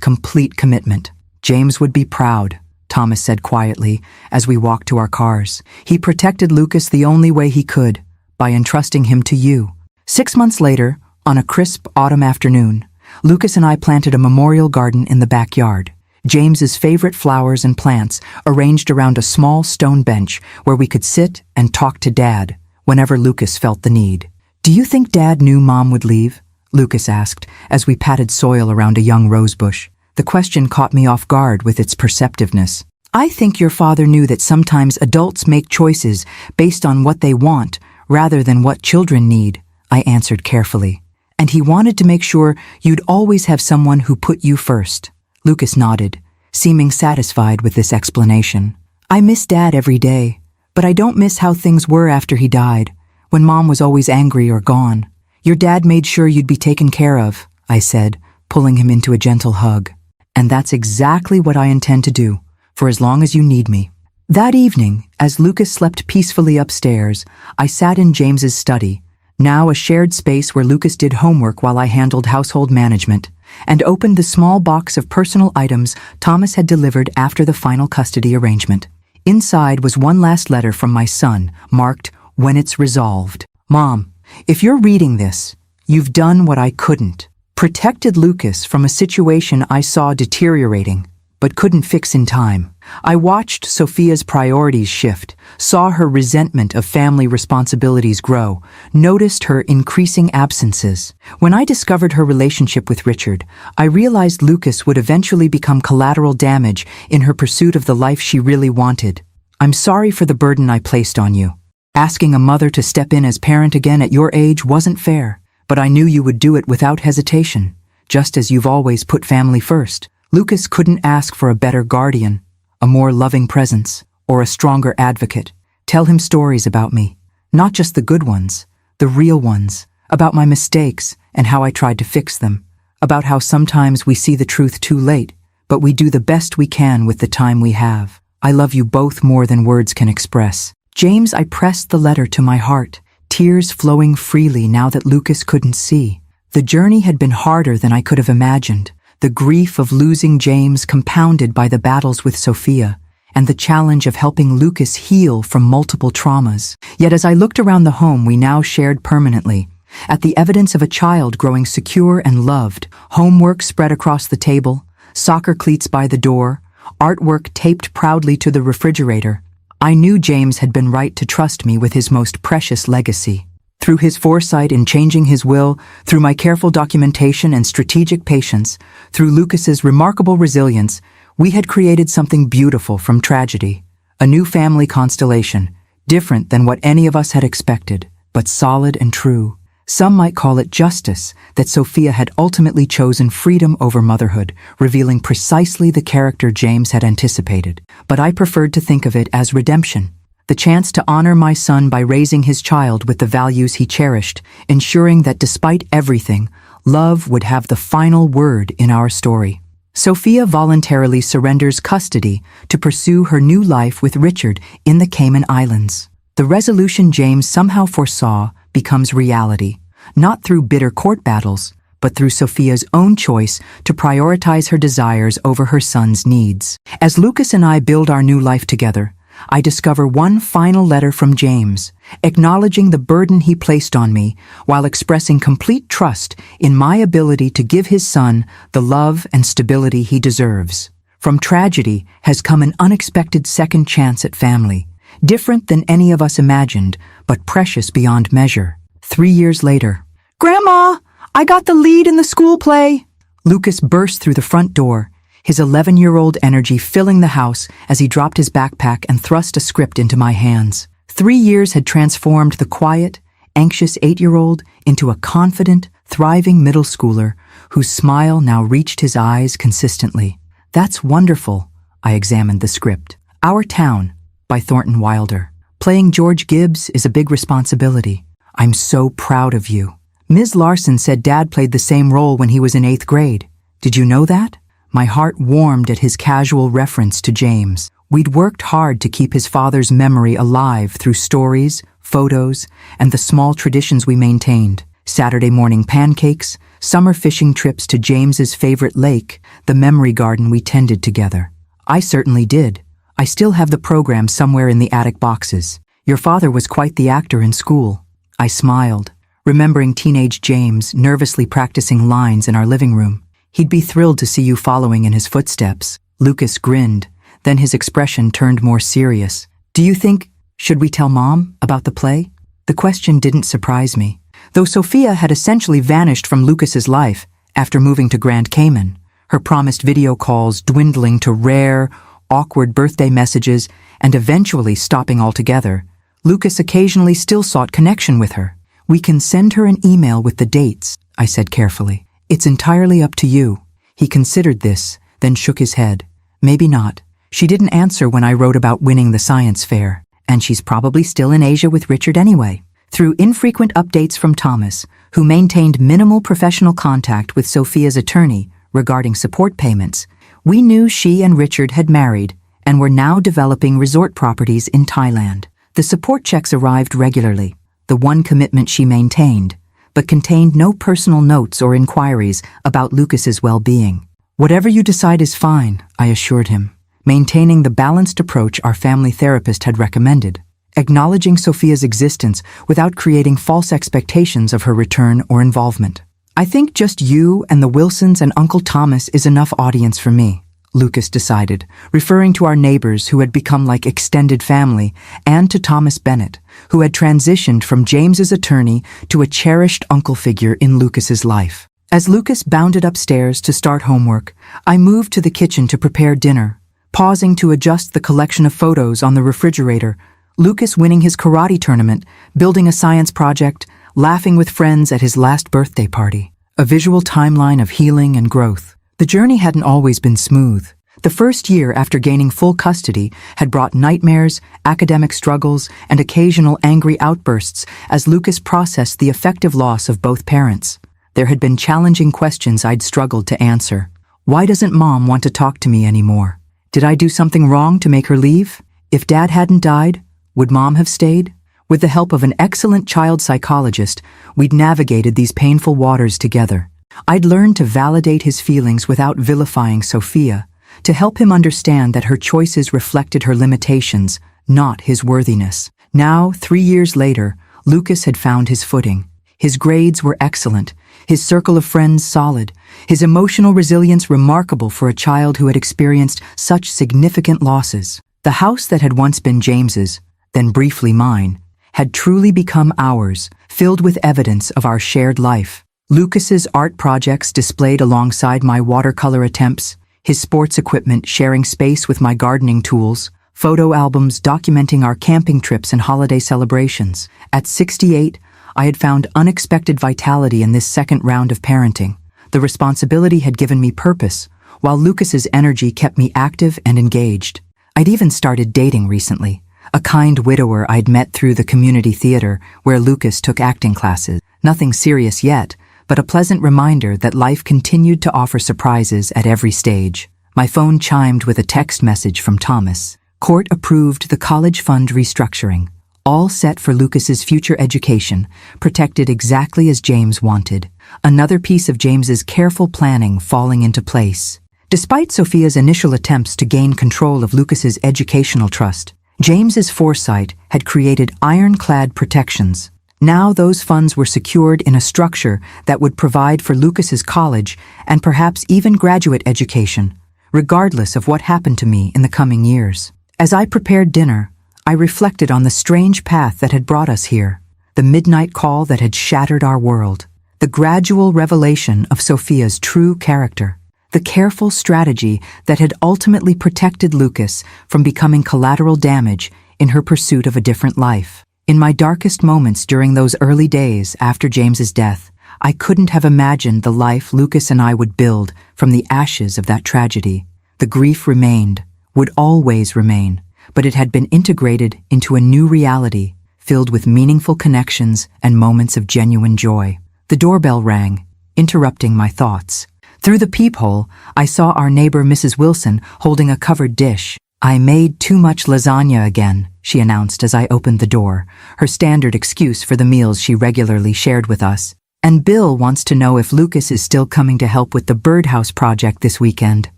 complete commitment. "James would be proud," Thomas said quietly as we walked to our cars. "He protected Lucas the only way he could, by entrusting him to you." 6 months later, on a crisp autumn afternoon, Lucas and I planted a memorial garden in the backyard. James's favorite flowers and plants arranged around a small stone bench where we could sit and talk to Dad whenever Lucas felt the need. "Do you think Dad knew Mom would leave?" Lucas asked as we patted soil around a young rosebush. The question caught me off guard with its perceptiveness. "I think your father knew that sometimes adults make choices based on what they want rather than what children need," I answered carefully. "And he wanted to make sure you'd always have someone who put you first." Lucas nodded, seeming satisfied with this explanation. "I miss Dad every day, but I don't miss how things were after he died, when Mom was always angry or gone. Your dad made sure you'd be taken care of," I said, pulling him into a gentle hug. "And that's exactly what I intend to do, for as long as you need me." That evening, as Lucas slept peacefully upstairs, I sat in James's study, now a shared space where Lucas did homework while I handled household management, and opened the small box of personal items Thomas had delivered after the final custody arrangement. Inside was one last letter from my son, marked, "When it's resolved." "Mom, if you're reading this, you've done what I couldn't. Protected Lucas from a situation I saw deteriorating, but couldn't fix in time. I watched Sophia's priorities shift, saw her resentment of family responsibilities grow, noticed her increasing absences. When I discovered her relationship with Richard, I realized Lucas would eventually become collateral damage in her pursuit of the life she really wanted. I'm sorry for the burden I placed on you. Asking a mother to step in as parent again at your age wasn't fair, but I knew you would do it without hesitation, just as you've always put family first. Lucas couldn't ask for a better guardian, a more loving presence, or a stronger advocate. Tell him stories about me, not just the good ones, the real ones, about my mistakes and how I tried to fix them, about how sometimes we see the truth too late, but we do the best we can with the time we have. I love you both more than words can express. James, I pressed the letter to my heart, tears flowing freely now that Lucas couldn't see. The journey had been harder than I could have imagined. The grief of losing James compounded by the battles with Sophia, and the challenge of helping Lucas heal from multiple traumas. Yet as I looked around the home we now shared permanently, at the evidence of a child growing secure and loved, homework spread across the table, soccer cleats by the door, artwork taped proudly to the refrigerator, I knew James had been right to trust me with his most precious legacy. Through his foresight in changing his will, through my careful documentation and strategic patience, through Lucas's remarkable resilience, we had created something beautiful from tragedy. A new family constellation, different than what any of us had expected, but solid and true. Some might call it justice, that Sophia had ultimately chosen freedom over motherhood, revealing precisely the character James had anticipated. But I preferred to think of it as redemption. The chance to honor my son by raising his child with the values he cherished, ensuring that despite everything, love would have the final word in our story. Sophia voluntarily surrenders custody to pursue her new life with Richard in the Cayman Islands. The resolution James somehow foresaw becomes reality, not through bitter court battles, but through Sophia's own choice to prioritize her desires over her son's needs. As Lucas and I build our new life together, I discover one final letter from James, acknowledging the burden he placed on me while expressing complete trust in my ability to give his son the love and stability he deserves. From tragedy has come an unexpected second chance at family, different than any of us imagined, but precious beyond measure. 3 years later, "Grandma, I got the lead in the school play!" Lucas burst through the front door, his 11-year-old energy filling the house as he dropped his backpack and thrust a script into my hands. 3 years had transformed the quiet, anxious 8-year-old into a confident, thriving middle schooler whose smile now reached his eyes consistently. "That's wonderful," I examined the script. "Our Town," by Thornton Wilder. "Playing George Gibbs is a big responsibility. I'm so proud of you. Ms. Larson said Dad played the same role when he was in 8th grade. Did you know that?" My heart warmed at his casual reference to James. We'd worked hard to keep his father's memory alive through stories, photos, and the small traditions we maintained. Saturday morning pancakes, summer fishing trips to James's favorite lake, the memory garden we tended together. I certainly did. I still have the program somewhere in the attic boxes. Your father was quite the actor in school. I smiled, remembering teenage James nervously practicing lines in our living room. He'd be thrilled to see you following in his footsteps. Lucas grinned, then his expression turned more serious. "Do you think, should we tell Mom about the play?" The question didn't surprise me. Though Sophia had essentially vanished from Lucas's life after moving to Grand Cayman, her promised video calls dwindling to rare, awkward birthday messages and eventually stopping altogether, Lucas occasionally still sought connection with her. "We can send her an email with the dates," I said carefully. "It's entirely up to you." He considered this, then shook his head. "Maybe not. She didn't answer when I wrote about winning the science fair, and she's probably still in Asia with Richard anyway." Through infrequent updates from Thomas, who maintained minimal professional contact with Sophia's attorney regarding support payments, we knew she and Richard had married and were now developing resort properties in Thailand. The support checks arrived regularly, the one commitment she maintained, but contained no personal notes or inquiries about Lucas's well-being. "Whatever you decide is fine," I assured him, maintaining the balanced approach our family therapist had recommended, acknowledging Sophia's existence without creating false expectations of her return or involvement. "I think just you and the Wilsons and Uncle Thomas is enough audience for me," Lucas decided, referring to our neighbors who had become like extended family, and to Thomas Bennett, who had transitioned from James's attorney to a cherished uncle figure in Lucas's life. As Lucas bounded upstairs to start homework, I moved to the kitchen to prepare dinner, pausing to adjust the collection of photos on the refrigerator. Lucas winning his karate tournament, building a science project, laughing with friends at his last birthday party. A visual timeline of healing and growth. The journey hadn't always been smooth. The first year after gaining full custody had brought nightmares, academic struggles, and occasional angry outbursts as Lucas processed the effective loss of both parents. There had been challenging questions I'd struggled to answer. Why doesn't Mom want to talk to me anymore? Did I do something wrong to make her leave? If Dad hadn't died, would Mom have stayed? With the help of an excellent child psychologist, we'd navigated these painful waters together. I'd learned to validate his feelings without vilifying Sophia, to help him understand that her choices reflected her limitations, not his worthiness. Now, 3 years later, Lucas had found his footing. His grades were excellent, his circle of friends solid, his emotional resilience remarkable for a child who had experienced such significant losses. The house that had once been James's, then briefly mine, had truly become ours, filled with evidence of our shared life. Lucas's art projects displayed alongside my watercolor attempts, his sports equipment sharing space with my gardening tools, photo albums documenting our camping trips and holiday celebrations. At 68, I had found unexpected vitality in this second round of parenting. The responsibility had given me purpose, while Lucas's energy kept me active and engaged. I'd even started dating recently, a kind widower I'd met through the community theater where Lucas took acting classes. Nothing serious yet, but a pleasant reminder that life continued to offer surprises at every stage. My phone chimed with a text message from Thomas. Court approved the college fund restructuring, all set for Lucas's future education, protected exactly as James wanted. Another piece of James's careful planning falling into place. Despite Sophia's initial attempts to gain control of Lucas's educational trust, James's foresight had created ironclad protections. Now those funds were secured in a structure that would provide for Lucas's college and perhaps even graduate education, regardless of what happened to me in the coming years. As I prepared dinner, I reflected on the strange path that had brought us here, the midnight call that had shattered our world, the gradual revelation of Sophia's true character, the careful strategy that had ultimately protected Lucas from becoming collateral damage in her pursuit of a different life. In my darkest moments during those early days after James's death, I couldn't have imagined the life Lucas and I would build from the ashes of that tragedy. The grief remained, would always remain, but it had been integrated into a new reality, filled with meaningful connections and moments of genuine joy. The doorbell rang, interrupting my thoughts. Through the peephole, I saw our neighbor Mrs. Wilson holding a covered dish. "I made too much lasagna again," she announced as I opened the door, her standard excuse for the meals she regularly shared with us. "And Bill wants to know if Lucas is still coming to help with the birdhouse project this weekend."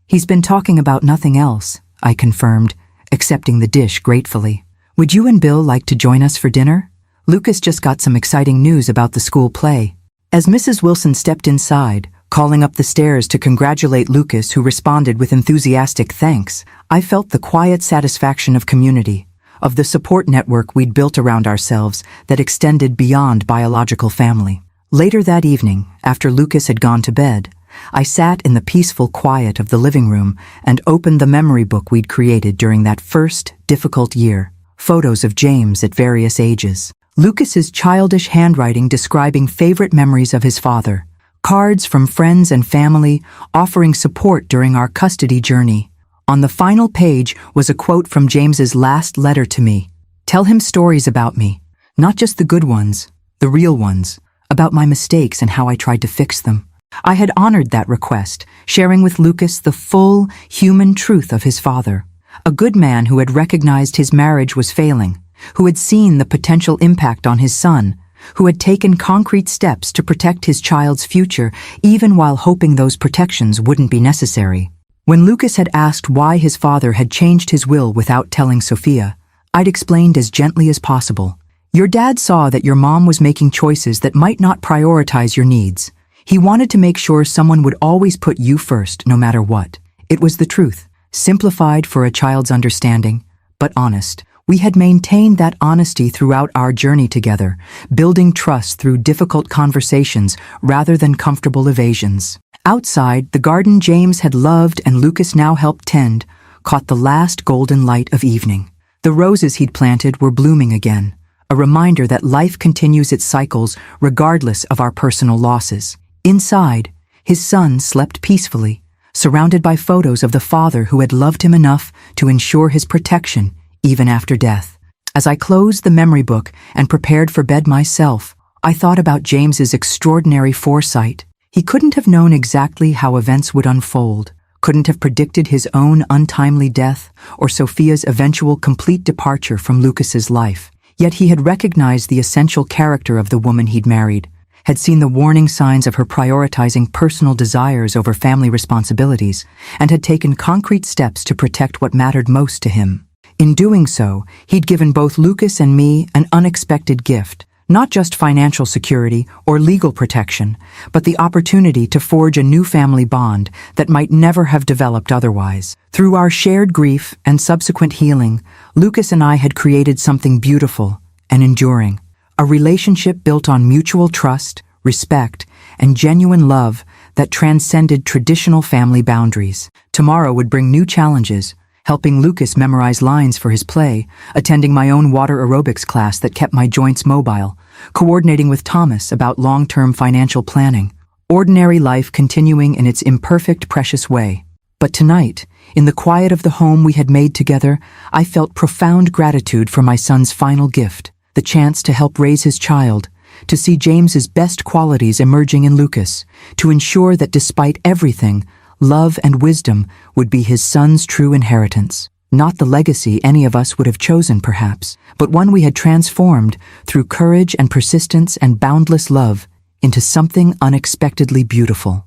"He's been talking about nothing else," I confirmed, accepting the dish gratefully. "Would you and Bill like to join us for dinner? Lucas just got some exciting news about the school play." As Mrs. Wilson stepped inside, calling up the stairs to congratulate Lucas, who responded with enthusiastic thanks, I felt the quiet satisfaction of community, of the support network we'd built around ourselves that extended beyond biological family. Later that evening, after Lucas had gone to bed, I sat in the peaceful quiet of the living room and opened the memory book we'd created during that first difficult year. Photos of James at various ages. Lucas's childish handwriting describing favorite memories of his father. Cards from friends and family offering support during our custody journey. On the final page was a quote from James's last letter to me. "Tell him stories about me, not just the good ones, the real ones, about my mistakes and how I tried to fix them." I had honored that request, sharing with Lucas the full, human truth of his father. A good man who had recognized his marriage was failing, who had seen the potential impact on his son, who had taken concrete steps to protect his child's future even while hoping those protections wouldn't be necessary. When Lucas had asked why his father had changed his will without telling Sophia, I'd explained as gently as possible. "Your dad saw that your mom was making choices that might not prioritize your needs. He wanted to make sure someone would always put you first, no matter what. It was the truth, simplified for a child's understanding, but honest. We had maintained that honesty throughout our journey together, building trust through difficult conversations rather than comfortable evasions. Outside, the garden James had loved and Lucas now helped tend caught the last golden light of evening. The roses he'd planted were blooming again, a reminder that life continues its cycles regardless of our personal losses. Inside, his son slept peacefully, surrounded by photos of the father who had loved him enough to ensure his protection even after death. As I closed the memory book and prepared for bed myself, I thought about James's extraordinary foresight. He couldn't have known exactly how events would unfold, couldn't have predicted his own untimely death or Sophia's eventual complete departure from Lucas's life. Yet he had recognized the essential character of the woman he'd married, had seen the warning signs of her prioritizing personal desires over family responsibilities, and had taken concrete steps to protect what mattered most to him. In doing so, he'd given both Lucas and me an unexpected gift, not just financial security or legal protection, but the opportunity to forge a new family bond that might never have developed otherwise. Through our shared grief and subsequent healing, Lucas and I had created something beautiful and enduring, a relationship built on mutual trust, respect, and genuine love that transcended traditional family boundaries. Tomorrow would bring new challenges, helping Lucas memorize lines for his play, attending my own water aerobics class that kept my joints mobile, coordinating with Thomas about long-term financial planning. Ordinary life continuing in its imperfect, precious way. But tonight, in the quiet of the home we had made together, I felt profound gratitude for my son's final gift, the chance to help raise his child, to see James's best qualities emerging in Lucas, to ensure that despite everything, love and wisdom would be his son's true inheritance. Not the legacy any of us would have chosen, perhaps, but one we had transformed through courage and persistence and boundless love into something unexpectedly beautiful.